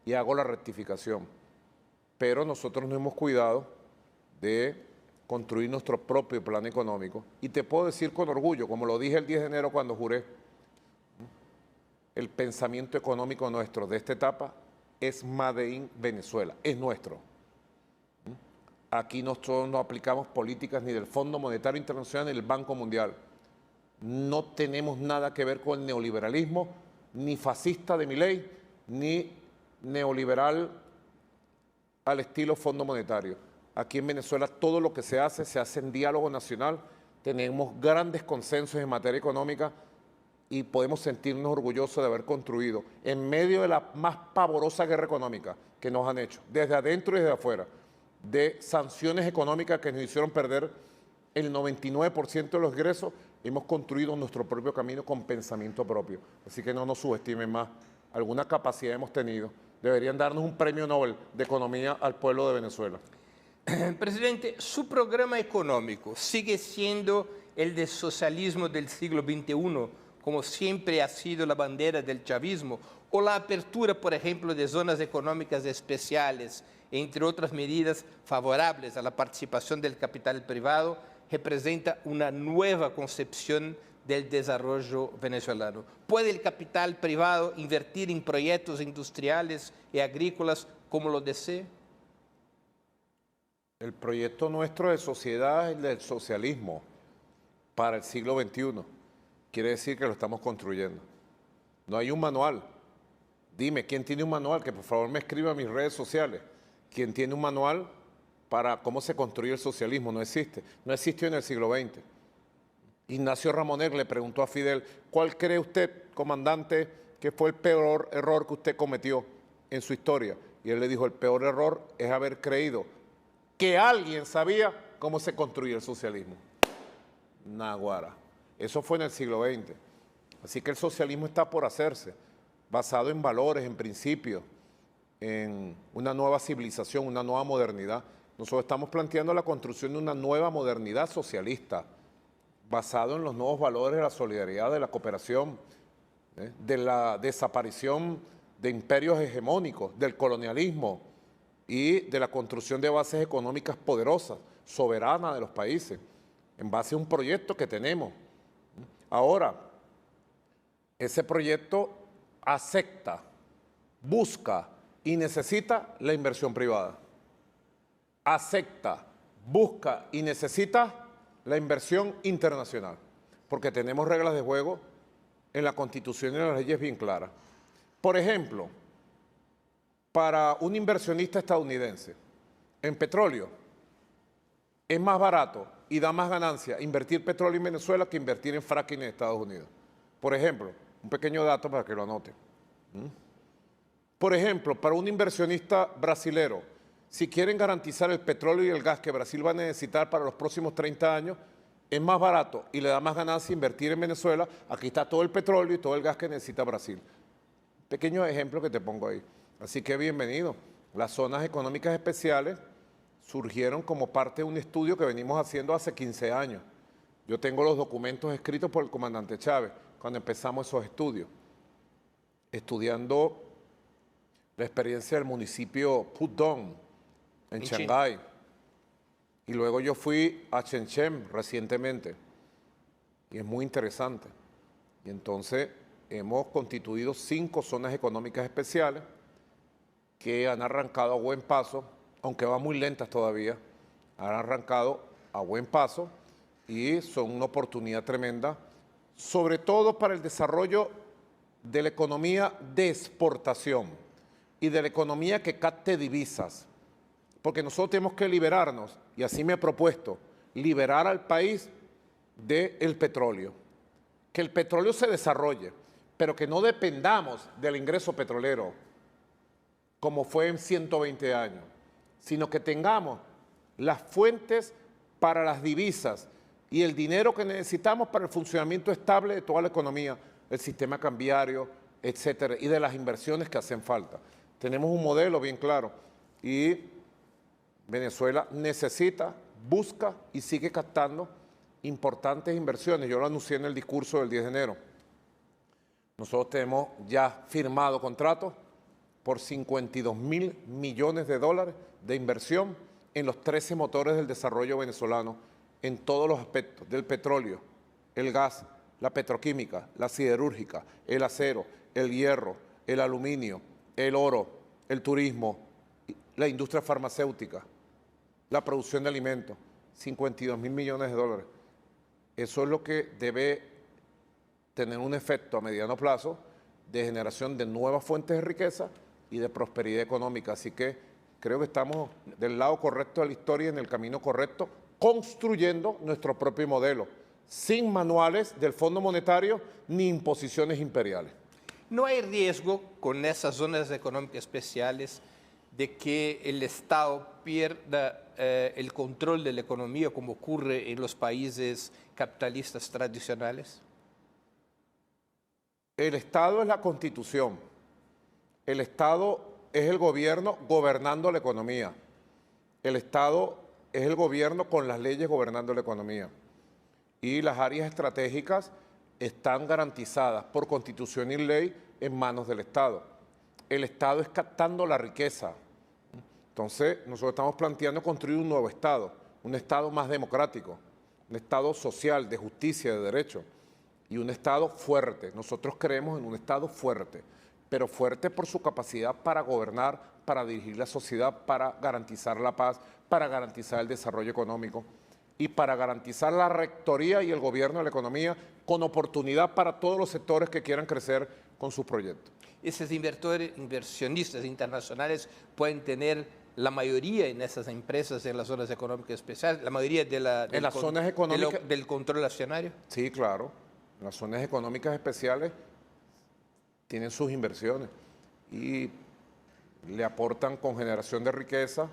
y hago la rectificación. Pero nosotros nos hemos cuidado de construir nuestro propio plan económico. Y te puedo decir con orgullo, como lo dije el 10 de enero cuando juré, el pensamiento económico nuestro de esta etapa es Made in Venezuela, es nuestro. Aquí nosotros no aplicamos políticas ni del Fondo Monetario Internacional ni del Banco Mundial. No tenemos nada que ver con el neoliberalismo, ni fascista de Milei, ni neoliberal al estilo Fondo Monetario. Aquí en Venezuela todo lo que se hace en diálogo nacional, tenemos grandes consensos en materia económica y podemos sentirnos orgullosos de haber construido en medio de la más pavorosa guerra económica que nos han hecho, desde adentro y desde afuera, de sanciones económicas que nos hicieron perder el 99% de los ingresos, hemos construido nuestro propio camino con pensamiento propio. Así que no nos subestimen más. Alguna capacidad hemos tenido. Deberían darnos un premio Nobel de Economía al pueblo de Venezuela. Presidente, su programa económico sigue siendo el de socialismo del siglo XXI, como siempre ha sido la bandera del chavismo, o la apertura, por ejemplo, de zonas económicas especiales, entre otras medidas favorables a la participación del capital privado, representa una nueva concepción del desarrollo venezolano. ¿Puede el capital privado invertir en proyectos industriales y agrícolas como lo desee? El proyecto nuestro de sociedad es el del socialismo para el siglo XXI. Quiere decir que lo estamos construyendo. No hay un manual. Dime, ¿quién tiene un manual? Que por favor me escriba a mis redes sociales. quien tiene un manual para cómo se construye el socialismo. No existe. No existió en el siglo XX. Ignacio Ramonet le preguntó a Fidel, ¿cuál cree usted, comandante, que fue el peor error que usted cometió en su historia? Y él le dijo, el peor error es haber creído que alguien sabía cómo se construía el socialismo. Naguará. Eso fue en el siglo XX. Así que el socialismo está por hacerse, basado en valores, en principios, en una nueva civilización, una nueva modernidad. Nosotros estamos planteando la construcción de una nueva modernidad socialista, basado en los nuevos valores de la solidaridad, de la cooperación, de la desaparición de imperios hegemónicos, del colonialismo y de la construcción de bases económicas poderosas, soberanas de los países, en base a un proyecto que tenemos. Ahora, ese proyecto acepta, busca y necesita la inversión privada. Acepta, busca y necesita la inversión internacional, porque tenemos reglas de juego en la Constitución y en las leyes bien claras. Por ejemplo, para un inversionista estadounidense en petróleo, es más barato y da más ganancia invertir petróleo en Venezuela que invertir en fracking en Estados Unidos. Por ejemplo, un pequeño dato para que lo anoten. Por ejemplo, para un inversionista brasilero, si quieren garantizar el petróleo y el gas que Brasil va a necesitar para los próximos 30 años, es más barato y le da más ganancia invertir en Venezuela. Aquí está todo el petróleo y todo el gas que necesita Brasil. Pequeño ejemplo que te pongo ahí. Así que bienvenido. Las zonas económicas especiales surgieron como parte de un estudio que venimos haciendo hace 15 años. Yo tengo los documentos escritos por el comandante Chávez cuando empezamos esos estudios, estudiando la experiencia del municipio Pudong, en Shanghái. Y luego yo fui a Shenzhen recientemente. Y es muy interesante. Y entonces hemos constituido 5 zonas económicas especiales que han arrancado a buen paso, aunque van muy lentas todavía, han arrancado a buen paso y son una oportunidad tremenda, sobre todo para el desarrollo de la economía de exportación y de la economía que capte divisas. Porque nosotros tenemos que liberarnos, y así me he propuesto, liberar al país del petróleo. Que el petróleo se desarrolle, pero que no dependamos del ingreso petrolero, como fue en 120 años, sino que tengamos las fuentes para las divisas y el dinero que necesitamos para el funcionamiento estable de toda la economía, el sistema cambiario, etcétera, y de las inversiones que hacen falta. Tenemos un modelo bien claro y Venezuela necesita, busca y sigue captando importantes inversiones. Yo lo anuncié en el discurso del 10 de enero. Nosotros tenemos ya firmado contratos por 52.000 millones de dólares de inversión en los 13 motores del desarrollo venezolano, en todos los aspectos, del petróleo, el gas, la petroquímica, la siderúrgica, el acero, el hierro, el aluminio, el oro, el turismo, la industria farmacéutica, la producción de alimentos, 52.000 millones de dólares. Eso es lo que debe tener un efecto a mediano plazo de generación de nuevas fuentes de riqueza y de prosperidad económica. Así que creo que estamos del lado correcto de la historia, en el camino correcto, construyendo nuestro propio modelo, sin manuales del Fondo Monetario ni imposiciones imperiales. ¿No hay riesgo con esas zonas económicas especiales de que el Estado pierda el control de la economía como ocurre en los países capitalistas tradicionales? El Estado es la Constitución. El Estado es el gobierno gobernando la economía. El Estado es el gobierno con las leyes gobernando la economía. Y las áreas estratégicas están garantizadas por Constitución y ley en manos del Estado. El Estado es captando la riqueza. Entonces, nosotros estamos planteando construir un nuevo Estado, un Estado más democrático, un Estado social, de justicia, de derecho, y un Estado fuerte. Nosotros creemos en un Estado fuerte, pero fuerte por su capacidad para gobernar, para dirigir la sociedad, para garantizar la paz, para garantizar el desarrollo económico y para garantizar la rectoría y el gobierno de la economía con oportunidad para todos los sectores que quieran crecer con sus proyectos. Esos inversionistas internacionales pueden tener la mayoría en esas empresas en las zonas económicas especiales, la mayoría En las zonas económicas. del control accionario? Sí, claro. En las zonas económicas especiales tienen sus inversiones y le aportan con generación de riqueza,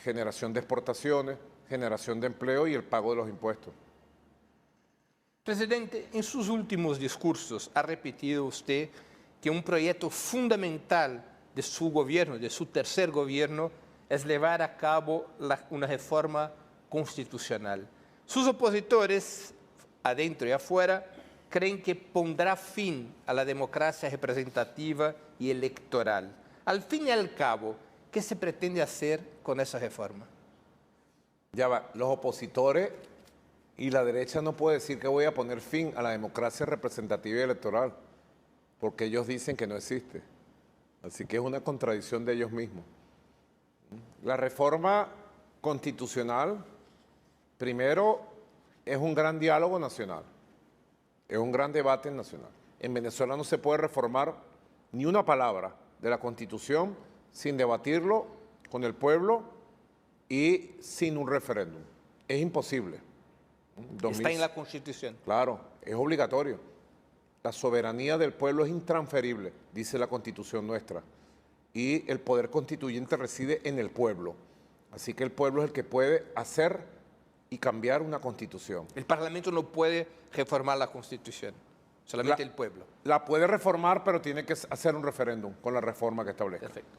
generación de exportaciones, generación de empleo y el pago de los impuestos. Presidente, en sus últimos discursos ha repetido usted que un proyecto fundamental de su gobierno, de su tercer gobierno, es llevar a cabo una reforma constitucional. Sus opositores, adentro y afuera, creen que pondrá fin a la democracia representativa y electoral. Al fin y al cabo, ¿qué se pretende hacer con esa reforma? Ya va, los opositores y la derecha no puede decir que voy a poner fin a la democracia representativa y electoral, porque ellos dicen que no existe. Así que es una contradicción de ellos mismos. La reforma constitucional, primero, es un gran diálogo nacional, es un gran debate nacional. En Venezuela no se puede reformar ni una palabra de la Constitución sin debatirlo con el pueblo y sin un referéndum. Es imposible. Está en la Constitución. Claro, es obligatorio. La soberanía del pueblo es intransferible, dice la Constitución nuestra. Y el poder constituyente reside en el pueblo. Así que el pueblo es el que puede hacer y cambiar una Constitución. El Parlamento no puede reformar la Constitución, solamente el pueblo. La puede reformar, pero tiene que hacer un referéndum con la reforma que establezca. Perfecto.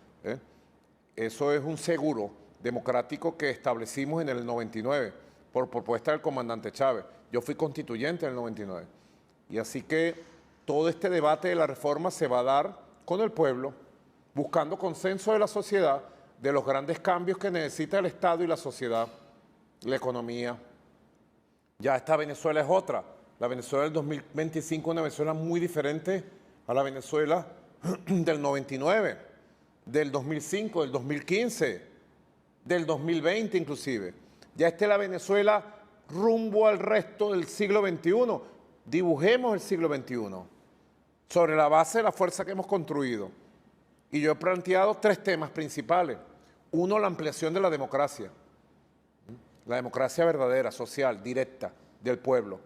Eso es un seguro democrático que establecimos en el 99 por propuesta del comandante Chávez. Yo fui constituyente en el 99. Y así que todo este debate de la reforma se va a dar con el pueblo, buscando consenso de la sociedad de los grandes cambios que necesita el Estado y la sociedad, la economía. Ya esta Venezuela es otra. La Venezuela del 2025 es una Venezuela muy diferente a la Venezuela del 99, del 2005, del 2015, del 2020 inclusive. Ya esta es la Venezuela rumbo al resto del siglo XXI. Dibujemos el siglo XXI sobre la base de la fuerza que hemos construido. Y yo he planteado 3 temas principales. Uno, la ampliación de la democracia verdadera, social, directa del pueblo.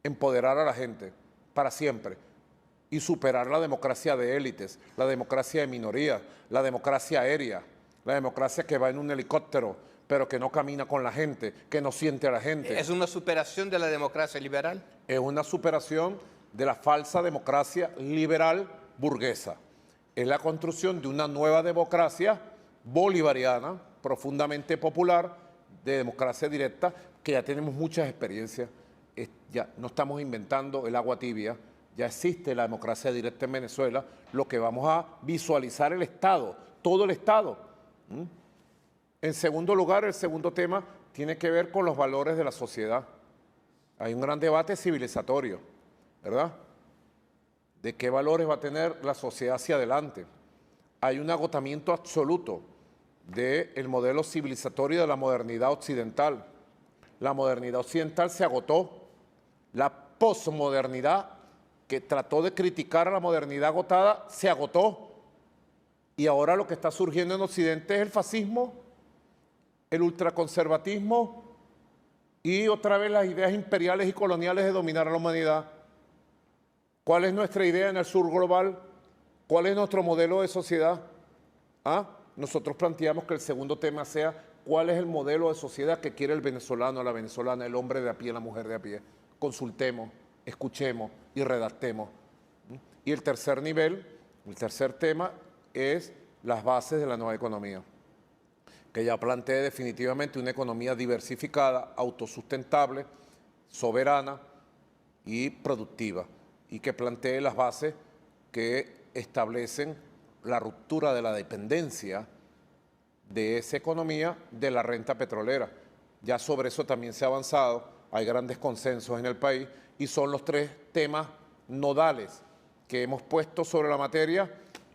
Empoderar a la gente para siempre y superar la democracia de élites, la democracia de minorías, la democracia aérea, la democracia que va en un helicóptero, pero que no camina con la gente, que no siente a la gente. ¿Es una superación de la democracia liberal? Es una superación de la falsa democracia liberal burguesa. Es la construcción de una nueva democracia bolivariana, profundamente popular, de democracia directa, que ya tenemos muchas experiencias. Ya no estamos inventando el agua tibia, ya existe la democracia directa en Venezuela. Lo que vamos a visualizar el Estado, todo el Estado. En segundo lugar, el segundo tema tiene que ver con los valores de la sociedad. Hay un gran debate civilizatorio, ¿verdad? ¿De qué valores va a tener la sociedad hacia adelante? Hay un agotamiento absoluto del modelo civilizatorio de la modernidad occidental. La modernidad occidental se agotó. La posmodernidad, que trató de criticar a la modernidad agotada, se agotó. Y ahora lo que está surgiendo en Occidente es el fascismo, el ultraconservatismo y otra vez las ideas imperiales y coloniales de dominar a la humanidad. ¿Cuál es nuestra idea en el sur global? ¿Cuál es nuestro modelo de sociedad? Nosotros planteamos que el segundo tema sea cuál es el modelo de sociedad que quiere el venezolano, la venezolana, el hombre de a pie, la mujer de a pie. Consultemos, escuchemos y redactemos. Y el tercer nivel, el tercer tema es las bases de la nueva economía, que ya plantea definitivamente una economía diversificada, autosustentable, soberana y productiva, y que plantee las bases que establecen la ruptura de la dependencia de esa economía de la renta petrolera. Ya sobre eso también se ha avanzado, hay grandes consensos en el país y son los 3 temas nodales que hemos puesto sobre la materia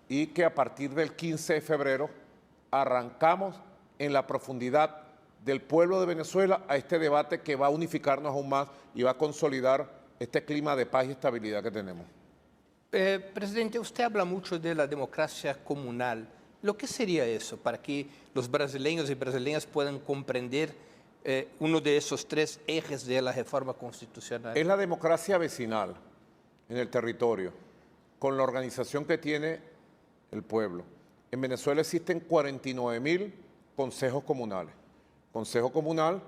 y que a partir del 15 de febrero arrancamos en la profundidad del pueblo de Venezuela a este debate que va a unificarnos aún más y va a consolidar este clima de paz y estabilidad que tenemos. Presidente, usted habla mucho de la democracia comunal, Lo que sería eso para que los brasileños y brasileñas puedan comprender uno de esos tres ejes de la reforma constitucional? Es la democracia vecinal en el territorio, con la organización que tiene el pueblo. En Venezuela existen 49.000 consejos comunales. Consejo comunal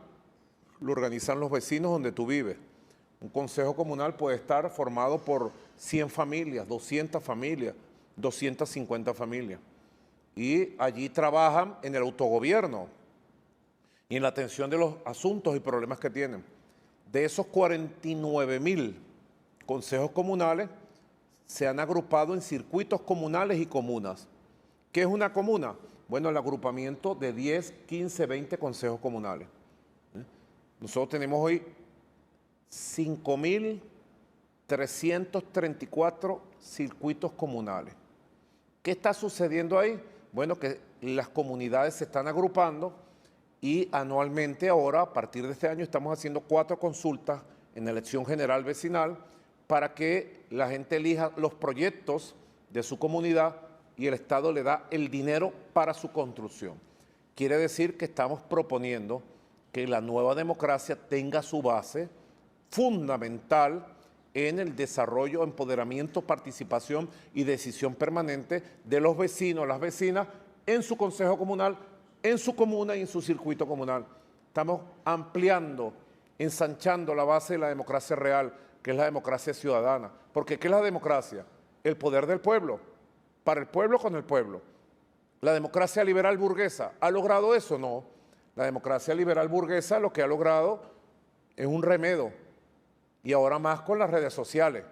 lo organizan los vecinos donde tú vives. Un consejo comunal puede estar formado por 100 familias, 200 familias, 250 familias. Y allí trabajan en el autogobierno y en la atención de los asuntos y problemas que tienen. De esos 49.000 consejos comunales, se han agrupado en circuitos comunales y comunas. ¿Qué es una comuna? Bueno, el agrupamiento de 10, 15, 20 consejos comunales. Nosotros tenemos hoy 5.334 circuitos comunales. ¿Qué está sucediendo ahí? Bueno, que las comunidades se están agrupando y anualmente ahora, a partir de este año, estamos haciendo 4 consultas en la elección general vecinal para que la gente elija los proyectos de su comunidad y el Estado le da el dinero para su construcción. Quiere decir que estamos proponiendo que la nueva democracia tenga su base fundamental en el desarrollo, empoderamiento, participación y decisión permanente de los vecinos, las vecinas, en su consejo comunal, en su comuna y en su circuito comunal. Estamos ampliando, ensanchando la base de la democracia real, que es la democracia ciudadana. Porque ¿qué es la democracia? El poder del pueblo, para el pueblo con el pueblo. La democracia liberal burguesa, ¿ha logrado eso? No. La democracia liberal burguesa lo que ha logrado es un remedio, y ahora más con las redes sociales,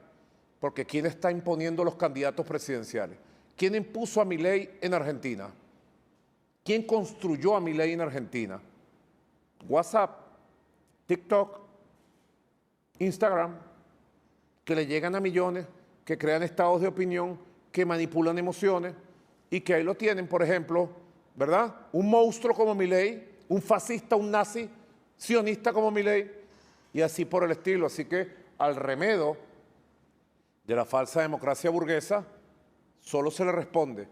porque ¿quién está imponiendo los candidatos presidenciales? ¿Quién impuso a Milei en Argentina? ¿Quién construyó a Milei en Argentina? WhatsApp, TikTok, Instagram, que le llegan a millones, que crean estados de opinión, que manipulan emociones y que ahí lo tienen, por ejemplo, ¿verdad? Un monstruo como Milei, un fascista, un nazi, sionista como Milei, y así por el estilo. Así que al remedio de la falsa democracia burguesa solo se le responde,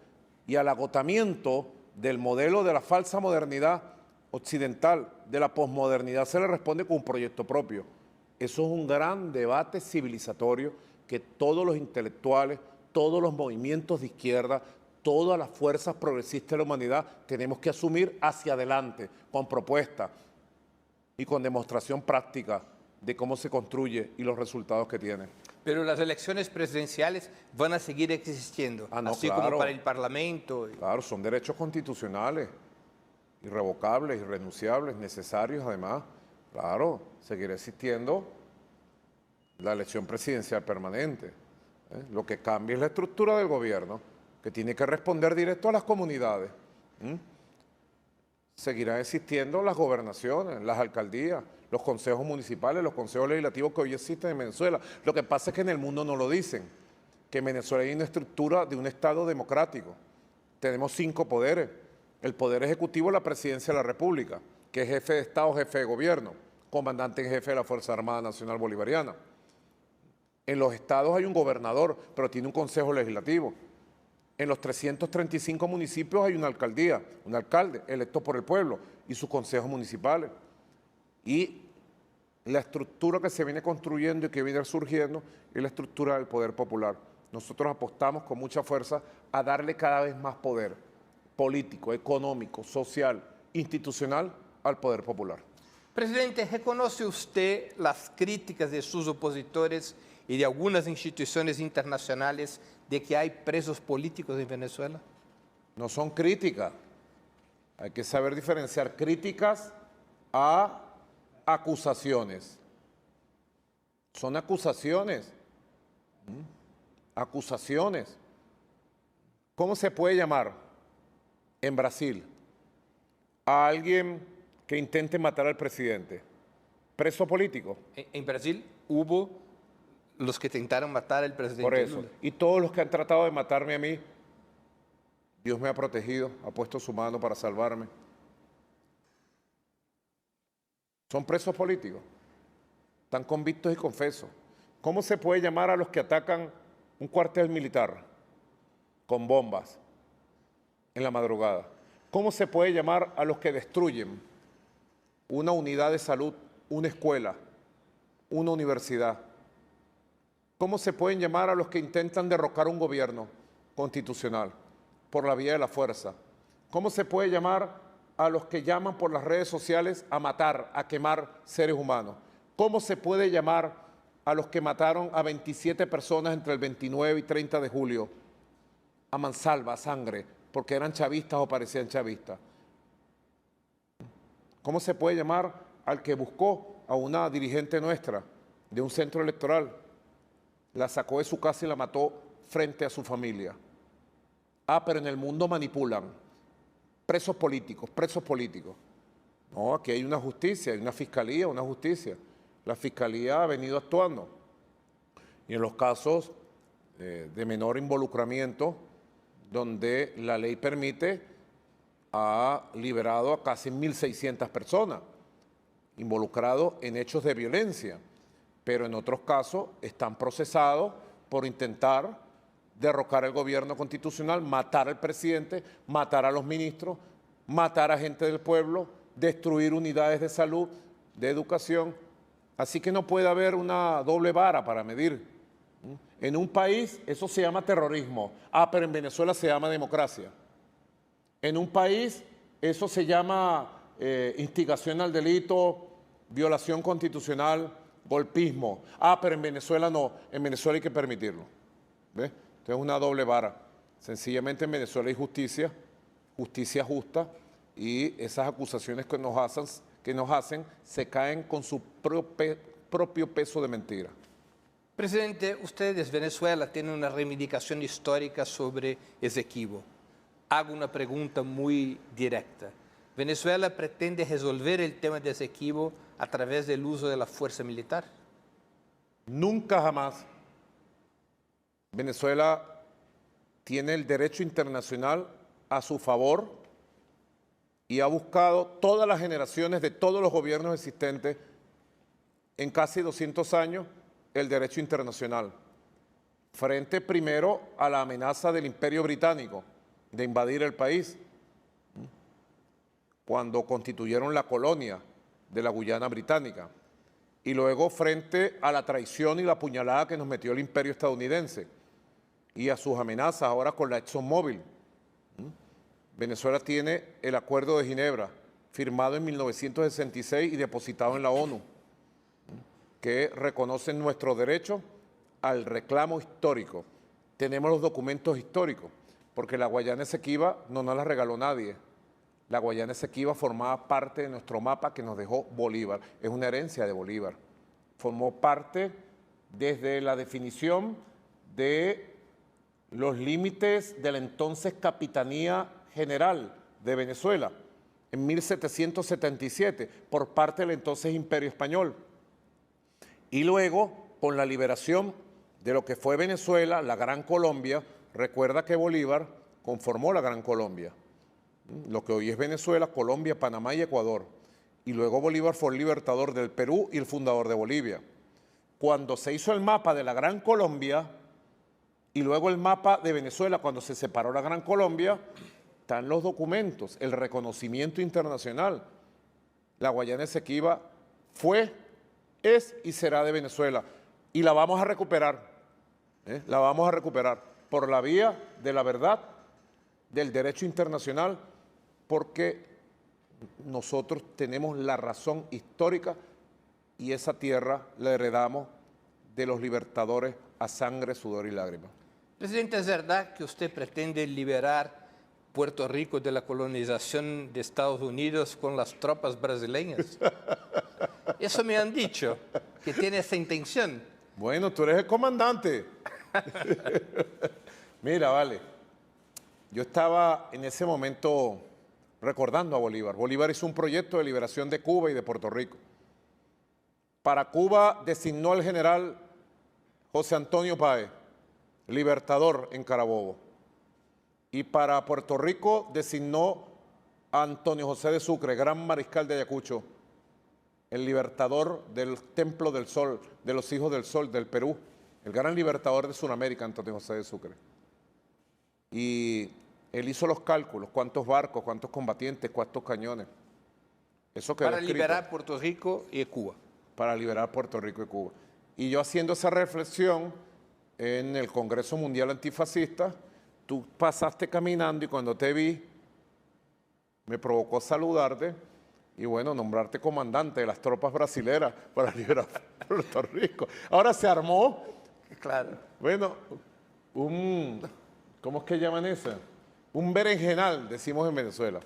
y al agotamiento del modelo de la falsa modernidad occidental, de la posmodernidad, se le responde con un proyecto propio. Eso es un gran debate civilizatorio que todos los intelectuales, todos los movimientos de izquierda, todas las fuerzas progresistas de la humanidad tenemos que asumir hacia adelante, con propuestas y con demostración práctica de cómo se construye y los resultados que tiene. Pero las elecciones presidenciales van a seguir existiendo, No, así claro, como para el Parlamento. Claro, son derechos constitucionales, irrevocables, irrenunciables, necesarios además. Claro, seguirá existiendo la elección presidencial permanente. Lo que cambia es la estructura del gobierno, que tiene que responder directo a las comunidades. Seguirán existiendo las gobernaciones, las alcaldías, los consejos municipales, los consejos legislativos que hoy existen en Venezuela. Lo que pasa es que en el mundo no lo dicen, que en Venezuela hay una estructura de un Estado democrático. Tenemos 5 poderes. El Poder Ejecutivo, la Presidencia de la República, que es jefe de Estado, jefe de gobierno, comandante en jefe de la Fuerza Armada Nacional Bolivariana. En los estados hay un gobernador, pero tiene un consejo legislativo. En los 335 municipios hay una alcaldía, un alcalde electo por el pueblo y sus consejos municipales. Y la estructura que se viene construyendo y que viene surgiendo es la estructura del poder popular. Nosotros apostamos con mucha fuerza a darle cada vez más poder político, económico, social, institucional al poder popular. Presidente, ¿reconoce usted las críticas de sus opositores y de algunas instituciones internacionales de que hay presos políticos en Venezuela? No son críticas. Hay que saber diferenciar críticas a acusaciones. Son acusaciones. Acusaciones. ¿Cómo se puede llamar en Brasil a alguien que intente matar al presidente? ¿Preso político? En Brasil hubo los que intentaron matar al presidente Por eso. Lula. Y todos los que han tratado de matarme a mí, Dios me ha protegido, ha puesto su mano para salvarme. Son presos políticos. Están convictos y confesos. ¿Cómo se puede llamar a los que atacan un cuartel militar con bombas en la madrugada? ¿Cómo se puede llamar a los que destruyen una unidad de salud, una escuela, una universidad? ¿Cómo se pueden llamar a los que intentan derrocar un gobierno constitucional por la vía de la fuerza? ¿Cómo se puede llamar a los que llaman por las redes sociales a matar, a quemar seres humanos? ¿Cómo se puede llamar a los que mataron a 27 personas entre el 29 y 30 de julio a mansalva, a sangre, porque eran chavistas o parecían chavistas? ¿Cómo se puede llamar al que buscó a una dirigente nuestra de un centro electoral? La sacó de su casa y la mató frente a su familia. Ah, pero en el mundo manipulan. Presos políticos, presos políticos. No, aquí hay una justicia, hay una fiscalía, una justicia. La fiscalía ha venido actuando. Y en los casos de menor involucramiento, donde la ley permite, ha liberado a casi 1.600 personas involucrados en hechos de violencia, pero en otros casos están procesados por intentar derrocar el gobierno constitucional, matar al presidente, matar a los ministros, matar a gente del pueblo, destruir unidades de salud, de educación. Así que no puede haber una doble vara para medir. En un país eso se llama terrorismo. Ah, pero en Venezuela se llama democracia. En un país eso se llama instigación al delito, violación constitucional, golpismo. Ah, pero en Venezuela no. En Venezuela hay que permitirlo. ¿Ves? Entonces es una doble vara. Sencillamente en Venezuela hay justicia, justicia justa, y esas acusaciones que nos hacen se caen con su propio peso de mentira. Presidente, ustedes, Venezuela, tienen una reivindicación histórica sobre Esequibo. Hago una pregunta muy directa. ¿Venezuela pretende resolver el tema de Esequibo a través del uso de la fuerza militar? Nunca jamás. Venezuela tiene el derecho internacional a su favor y ha buscado todas las generaciones de todos los gobiernos existentes en casi 200 años el derecho internacional, frente primero a la amenaza del Imperio Británico de invadir el país, cuando constituyeron la colonia de la Guyana Británica, y luego frente a la traición y la puñalada que nos metió el Imperio estadounidense y a sus amenazas ahora con la ExxonMobil. Venezuela tiene el Acuerdo de Ginebra, firmado en 1966 y depositado en la ONU, que reconoce nuestro derecho al reclamo histórico. Tenemos los documentos históricos, porque la Guayana Esequiba no nos la regaló nadie. La Guayana Esequiba formaba parte de nuestro mapa que nos dejó Bolívar. Es una herencia de Bolívar. Formó parte desde la definición de los límites de la entonces Capitanía General de Venezuela en 1777 por parte del entonces Imperio Español. Y luego, con la liberación de lo que fue Venezuela, la Gran Colombia, recuerda que Bolívar conformó la Gran Colombia, lo que hoy es Venezuela, Colombia, Panamá y Ecuador. Y luego Bolívar fue el libertador del Perú y el fundador de Bolivia. Cuando se hizo el mapa de la Gran Colombia y luego el mapa de Venezuela, cuando se separó la Gran Colombia, están los documentos, el reconocimiento internacional. La Guayana Esequiba fue, es y será de Venezuela. Y la vamos a recuperar, la vamos a recuperar por la vía de la verdad, del derecho internacional, porque nosotros tenemos la razón histórica y esa tierra la heredamos de los libertadores a sangre, sudor y lágrimas. Presidente, ¿es verdad que usted pretende liberar Puerto Rico de la colonización de Estados Unidos con las tropas brasileñas? Eso me han dicho, que tiene esa intención. Bueno, tú eres el comandante. Mira, vale, yo estaba en ese momento recordando a Bolívar. Bolívar hizo un proyecto de liberación de Cuba y de Puerto Rico. Para Cuba designó al general José Antonio Páez, libertador en Carabobo. Y para Puerto Rico designó a Antonio José de Sucre, gran mariscal de Ayacucho, el libertador del Templo del Sol, de los Hijos del Sol del Perú, el gran libertador de Sudamérica, Antonio José de Sucre. Y Él hizo los cálculos, cuántos barcos, cuántos combatientes, cuántos cañones. Eso quedó Para escrito. liberar Puerto Rico y Cuba. Para liberar Puerto Rico y Cuba. Y yo haciendo esa reflexión en el Congreso Mundial Antifascista, tú pasaste caminando y cuando te vi, me provocó saludarte y bueno, nombrarte comandante de las tropas brasileras para liberar Puerto Rico. Ahora se armó, Claro. bueno, ¿cómo es que llaman eso? Un berenjenal, decimos en Venezuela,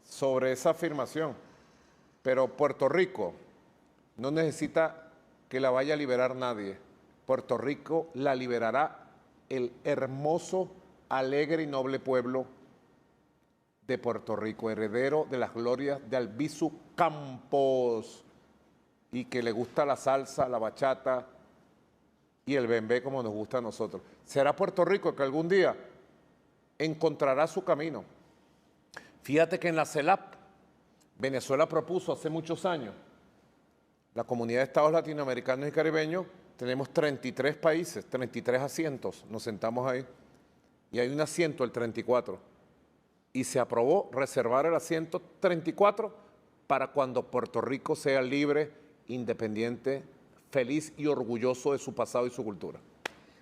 sobre esa afirmación. Pero Puerto Rico no necesita que la vaya a liberar nadie. Puerto Rico la liberará el hermoso, alegre y noble pueblo de Puerto Rico, heredero de las glorias de Albizu Campos, y que le gusta la salsa, la bachata y el bembé como nos gusta a nosotros. Será Puerto Rico que algún día encontrará su camino. Fíjate que en la CELAP, Venezuela propuso hace muchos años, la Comunidad de Estados Latinoamericanos y Caribeños, tenemos 33 países, 33 asientos, nos sentamos ahí, y hay un asiento, el 34, y se aprobó reservar el asiento 34 para cuando Puerto Rico sea libre, independiente, feliz y orgulloso de su pasado y su cultura.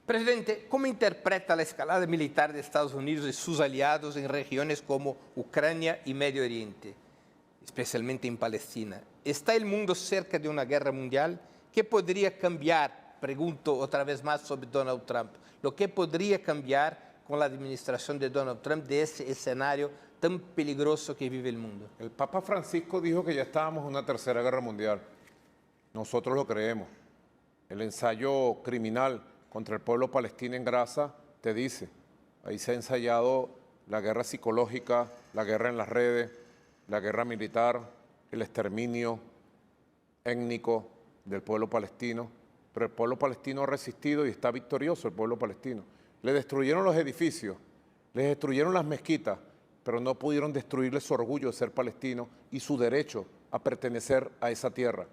Presidente, ¿cómo interpreta la escalada militar de Estados Unidos y sus aliados en regiones como Ucrania y Medio Oriente, especialmente en Palestina? ¿Está el mundo cerca de una guerra mundial? ¿Qué podría cambiar? Pregunto otra vez más sobre Donald Trump. ¿Lo que podría cambiar con la administración de Donald Trump de ese escenario tan peligroso que vive el mundo? El Papa Francisco dijo que ya estábamos en una tercera guerra mundial. Nosotros lo creemos. El ensayo criminal contra el pueblo palestino en Gaza te dice, ahí se ha ensayado la guerra psicológica, la guerra en las redes, la guerra militar, el exterminio étnico del pueblo palestino, pero el pueblo palestino ha resistido y está victorioso el pueblo palestino. Le destruyeron los edificios, les destruyeron las mezquitas, pero no pudieron destruirle su orgullo de ser palestino y su derecho a pertenecer a esa tierra.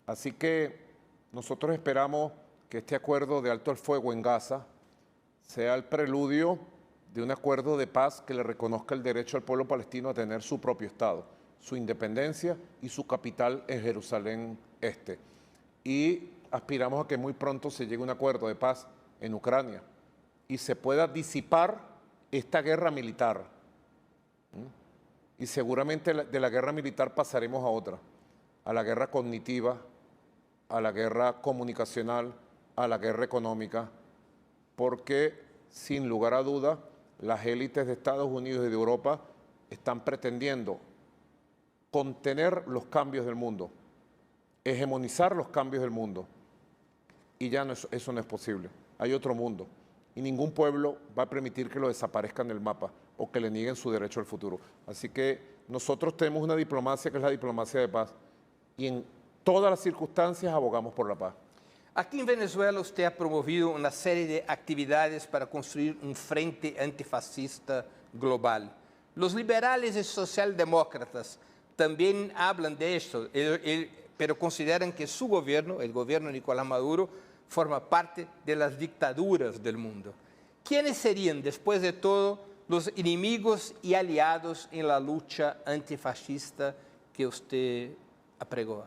Así que nosotros esperamos que este acuerdo de alto el fuego en Gaza sea el preludio de un acuerdo de paz que le reconozca el derecho al pueblo palestino a tener su propio Estado, su independencia y su capital en Jerusalén Este. Y aspiramos a que muy pronto se llegue a un acuerdo de paz en Ucrania y se pueda disipar esta guerra militar. Y seguramente de la guerra militar pasaremos a otra, a la guerra cognitiva, a la guerra comunicacional, a la guerra económica, porque sin lugar a duda las élites de Estados Unidos y de Europa están pretendiendo contener los cambios del mundo, hegemonizar los cambios del mundo, y ya no, eso no es posible. Hay otro mundo y ningún pueblo va a permitir que lo desaparezcan del mapa o que le nieguen su derecho al futuro. Así que nosotros tenemos una diplomacia que es la diplomacia de paz y en todas las circunstancias abogamos por la paz. Aquí en Venezuela usted ha promovido una serie de actividades para construir un frente antifascista global. Los liberales y socialdemócratas también hablan de esto, pero consideran que su gobierno, el gobierno de Nicolás Maduro, forma parte de las dictaduras del mundo. ¿Quiénes serían, después de todo, los enemigos y aliados en la lucha antifascista que usted apregó?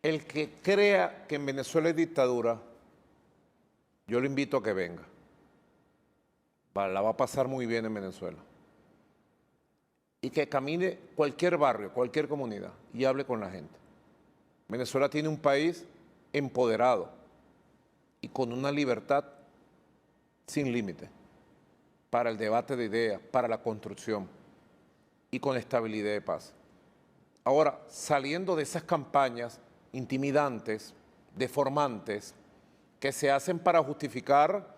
El que crea que en Venezuela hay dictadura, yo lo invito a que venga. La va a pasar muy bien en Venezuela. Y que camine cualquier barrio, cualquier comunidad y hable con la gente. Venezuela tiene un país empoderado y con una libertad sin límite para el debate de ideas, para la construcción y con estabilidad de paz. Ahora, saliendo de esas campañas intimidantes, deformantes, que se hacen para justificar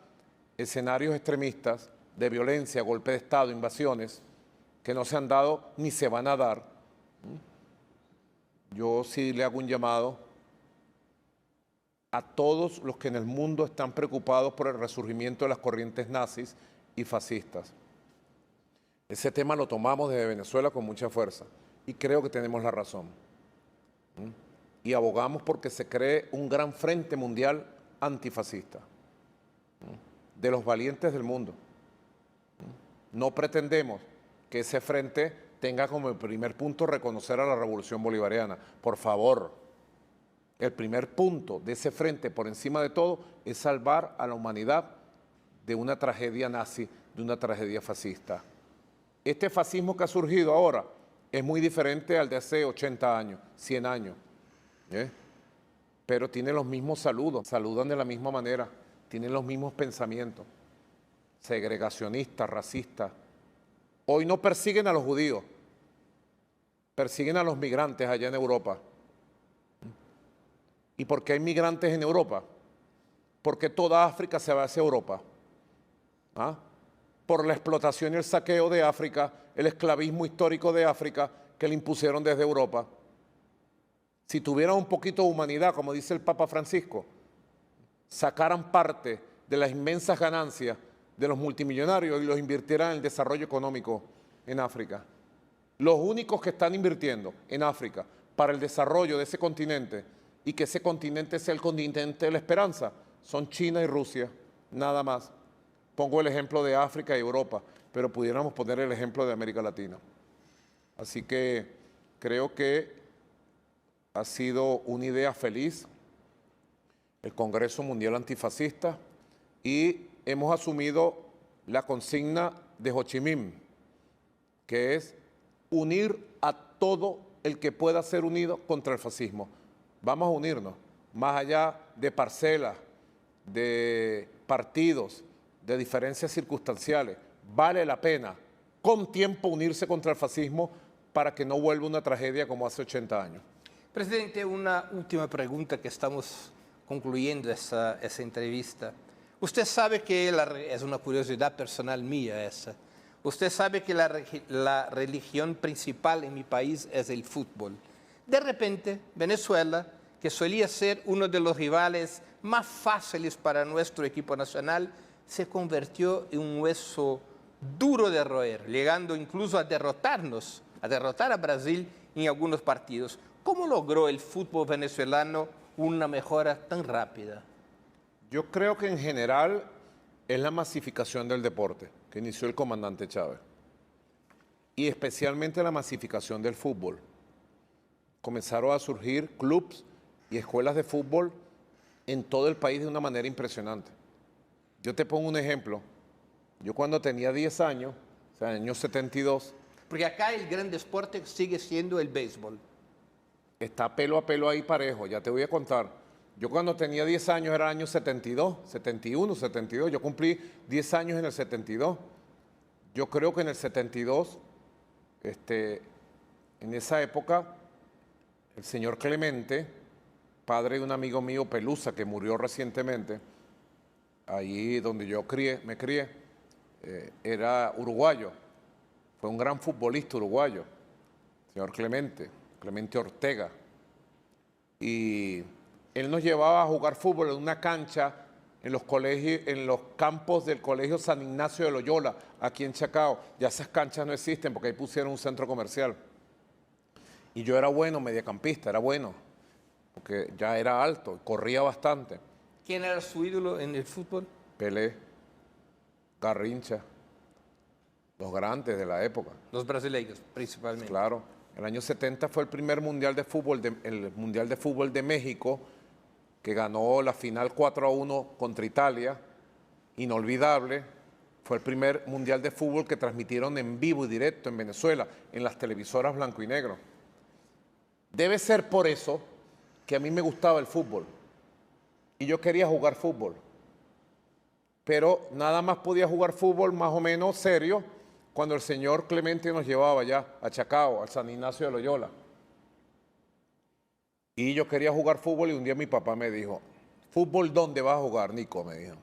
escenarios extremistas de violencia, golpe de Estado, invasiones, que no se han dado ni se van a dar, yo sí le hago un llamado a todos los que en el mundo están preocupados por el resurgimiento de las corrientes nazis y fascistas. Ese tema lo tomamos desde Venezuela con mucha fuerza y creo que tenemos la razón. Y abogamos porque se cree un gran frente mundial antifascista, de los valientes del mundo, No pretendemos que ese frente tenga como el primer punto reconocer a la Revolución Bolivariana. Por favor, el primer punto de ese frente, por encima de todo, es salvar a la humanidad de una tragedia nazi, de una tragedia fascista. Este fascismo que ha surgido ahora es muy diferente al de hace 80 años, 100 años, pero tiene los mismos saludos, saludan de la misma manera, tienen los mismos pensamientos, segregacionistas, racistas. Hoy no persiguen a los judíos, persiguen a los migrantes allá en Europa. ¿Y por qué hay migrantes en Europa? Porque toda África se va hacia Europa. ¿Ah? Por la explotación y el saqueo de África, el esclavismo histórico de África que le impusieron desde Europa. Si tuvieran un poquito de humanidad, como dice el Papa Francisco, sacaran parte de las inmensas ganancias de los multimillonarios y los invirtieran en el desarrollo económico en África. Los únicos que están invirtiendo en África para el desarrollo de ese continente y que ese continente sea el continente de la esperanza son China y Rusia, nada más. Pongo el ejemplo de África y Europa, pero pudiéramos poner el ejemplo de América Latina. Así que creo que ha sido una idea feliz el Congreso Mundial Antifascista y hemos asumido la consigna de Ho Chi Minh, que es unir a todo el que pueda ser unido contra el fascismo. Vamos a unirnos, más allá de parcelas, de partidos, de diferencias circunstanciales. Vale la pena, con tiempo, unirse contra el fascismo para que no vuelva una tragedia como hace 80 años. Presidente, una última pregunta que estamos concluyendo esa entrevista. Usted sabe que es una curiosidad personal mía esa. Usted sabe que la religión principal en mi país es el fútbol. De repente, Venezuela, que solía ser uno de los rivales más fáciles para nuestro equipo nacional, se convirtió en un hueso duro de roer, llegando incluso a derrotar a Brasil en algunos partidos. ¿Cómo logró el fútbol venezolano una mejora tan rápida? Yo creo que en general es la masificación del deporte que inició el comandante Chávez y especialmente la masificación del fútbol. Comenzaron a surgir clubes y escuelas de fútbol en todo el país de una manera impresionante. Yo te pongo un ejemplo. Yo cuando tenía 10 años, o sea, en el año 72... Porque acá el gran deporte sigue siendo el béisbol. Está pelo a pelo ahí parejo, ya te voy a contar. Yo cuando tenía 10 años era el año 72, 71, 72. Yo cumplí 10 años en el 72. Yo creo que en el 72, en esa época, el señor Clemente, padre de un amigo mío, Pelusa, que murió recientemente, allí donde yo me crié, era uruguayo. Fue un gran futbolista uruguayo, señor Clemente Ortega. Y él nos llevaba a jugar fútbol en una cancha en los colegios, en los campos del Colegio San Ignacio de Loyola, aquí en Chacao. Ya esas canchas no existen porque ahí pusieron un centro comercial. Y yo era bueno, mediocampista, era bueno, porque ya era alto, corría bastante. ¿Quién era su ídolo en el fútbol? Pelé, Garrincha, los grandes de la época. Los brasileños, principalmente. Claro. El año 70 fue el primer mundial de fútbol, el Mundial de Fútbol de México, que ganó la final 4-1 contra Italia, inolvidable. Fue el primer mundial de fútbol que transmitieron en vivo y directo en Venezuela, en las televisoras blanco y negro. Debe ser por eso que a mí me gustaba el fútbol y yo quería jugar fútbol. Pero nada más podía jugar fútbol más o menos serio cuando el señor Clemente nos llevaba ya a Chacao, al San Ignacio de Loyola. Y yo quería jugar fútbol y un día mi papá me dijo, ¿fútbol dónde vas a jugar, Nico? Me dijo,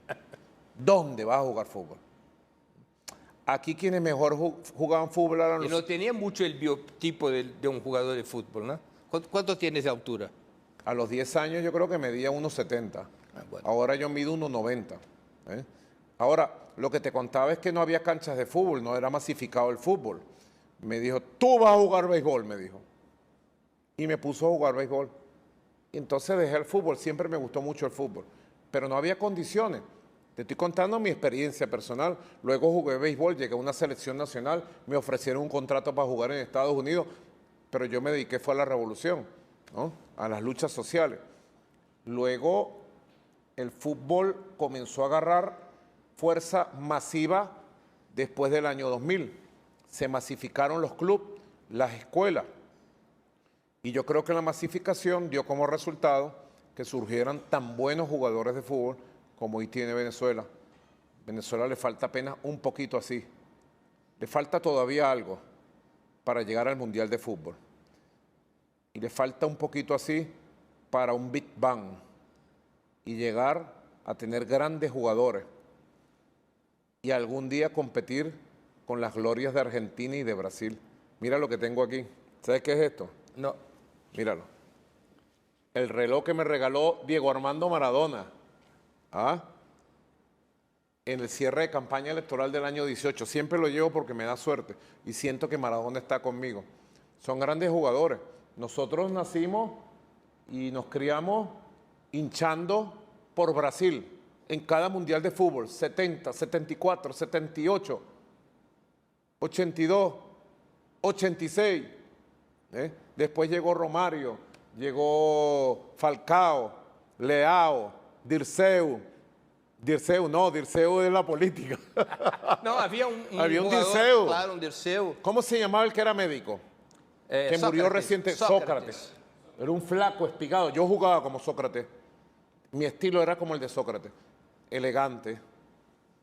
¿dónde vas a jugar fútbol? Aquí quienes mejor jugaban fútbol eran los... Y no tenía mucho el biotipo de un jugador de fútbol, ¿no? ¿Cuánto tienes de altura? A los 10 años yo creo que medía 1,70. Bueno. Ahora yo mido 1,90. Ahora, lo que te contaba es que no había canchas de fútbol, no era masificado el fútbol. Me dijo, tú vas a jugar béisbol, me dijo. Y me puso a jugar béisbol. Y entonces dejé el fútbol, siempre me gustó mucho el fútbol. Pero no había condiciones. Te estoy contando mi experiencia personal. Luego jugué béisbol, llegué a una selección nacional, me ofrecieron un contrato para jugar en Estados Unidos, pero yo me dediqué fue a la revolución, ¿no? A las luchas sociales. Luego el fútbol comenzó a agarrar fuerza masiva después del año 2000. Se masificaron los clubes, las escuelas. Y yo creo que la masificación dio como resultado que surgieran tan buenos jugadores de fútbol como hoy tiene Venezuela. Venezuela le falta apenas un poquito así. Le falta todavía algo para llegar al Mundial de Fútbol. Y le falta un poquito así para un Big Bang y llegar a tener grandes jugadores y algún día competir con las glorias de Argentina y de Brasil. Mira lo que tengo aquí. ¿Sabes qué es esto? No. Míralo. El reloj que me regaló Diego Armando Maradona. ¿Ah? En el cierre de campaña electoral del año 18. Siempre lo llevo porque me da suerte y siento que Maradona está conmigo. Son grandes jugadores. Nosotros nacimos y nos criamos hinchando por Brasil en cada mundial de fútbol, 70, 74, 78, 82, 86. Después llegó Romario, llegó Falcao, Leao, Dirceu es la política. No, había un Había un jugador, Dirceu. claro, un Dirceu. ¿Cómo se llamaba el que era médico? Que murió reciente, Sócrates. Era un flaco, espigado. Yo jugaba como Sócrates. Mi estilo era como el de Sócrates, elegante.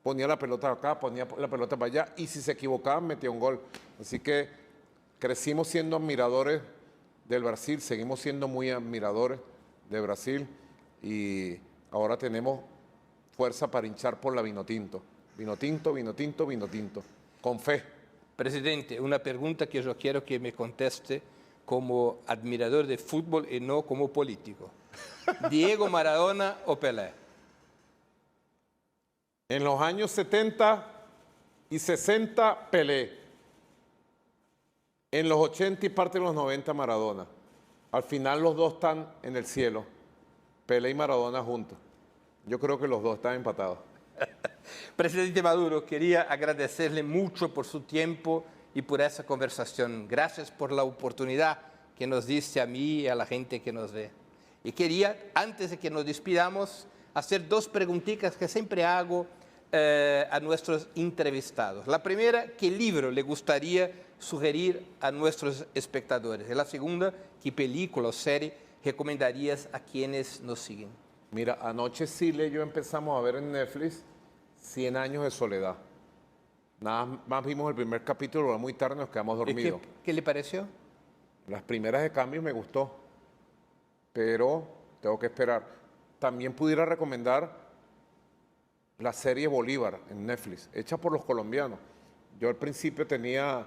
Ponía la pelota acá, ponía la pelota para allá y si se equivocaba metía un gol. Así que crecimos siendo admiradores del Brasil, seguimos siendo muy admiradores de Brasil y ahora tenemos fuerza para hinchar por la Vinotinto. Vinotinto, Vinotinto, Vinotinto. Con fe. Presidente, una pregunta que yo quiero que me conteste como admirador de fútbol y no como político. ¿Diego Maradona o Pelé? En los años 70 y 60, Pelé. En los 80 y parte de los 90, Maradona. Al final los dos están en el cielo. Pelé y Maradona juntos. Yo creo que los dos están empatados. Presidente Maduro, quería agradecerle mucho por su tiempo y por esa conversación. Gracias por la oportunidad que nos diste a mí y a la gente que nos ve. Y quería, antes de que nos despidamos, hacer dos preguntitas que siempre hago a nuestros entrevistados. La primera, ¿qué libro le gustaría sugerir a nuestros espectadores? Y la segunda, ¿qué película o serie recomendarías a quienes nos siguen? Mira, anoche Sile y yo empezamos a ver en Netflix 100 años de soledad. Nada más vimos el primer capítulo, era muy tarde, nos quedamos dormidos. ¿Qué le pareció? Las primeras de cambio me gustó, pero tengo que esperar. También pudiera recomendar la serie Bolívar en Netflix, hecha por los colombianos. Yo al principio tenía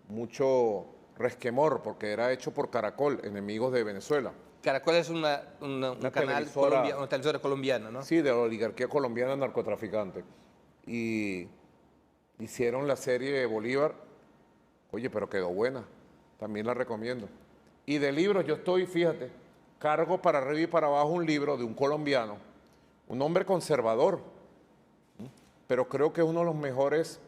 mucho resquemor porque era hecho por Caracol, enemigos de Venezuela. Caracol es un canal una televisora colombiana, ¿no? Sí, de la oligarquía colombiana narcotraficante. Y hicieron la serie de Bolívar. Oye, pero quedó buena. También la recomiendo. Y de libros, yo estoy, fíjate, cargo para arriba y para abajo un libro de un colombiano, un hombre conservador, pero creo que es uno de los mejores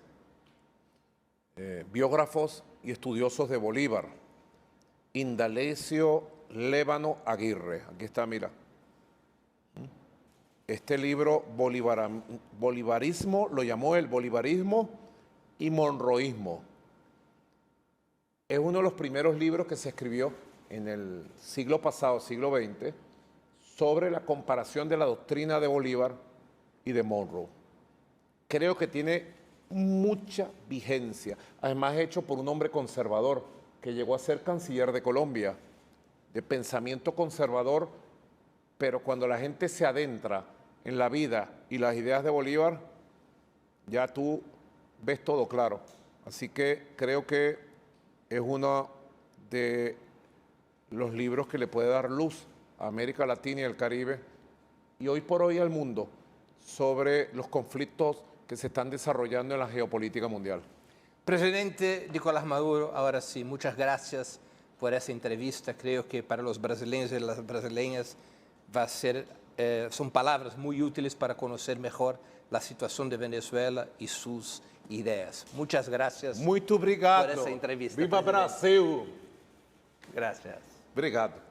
biógrafos y estudiosos de Bolívar, Indalecio Lévano Aguirre. Aquí está, mira. Este libro, Bolivarismo, lo llamó él, Bolivarismo y Monroísmo. Es uno de los primeros libros que se escribió en el siglo pasado, siglo XX, sobre la comparación de la doctrina de Bolívar y de Monroe. Creo que tiene mucha vigencia, además hecho por un hombre conservador que llegó a ser canciller de Colombia, de pensamiento conservador, pero cuando la gente se adentra en la vida y las ideas de Bolívar, ya tú ves todo claro. Así que creo que es uno de los libros que le puede dar luz a América Latina y el Caribe y hoy por hoy al mundo sobre los conflictos que se están desarrollando en la geopolítica mundial. Presidente Nicolás Maduro, ahora sí, muchas gracias por esa entrevista. Creo que para los brasileños y las brasileñas va a ser son palabras muy útiles para conocer mejor la situación de Venezuela y sus ideas. Muchas gracias Muito obrigado. por essa entrevista. Viva presidente. Brasil! Gracias. Obrigado.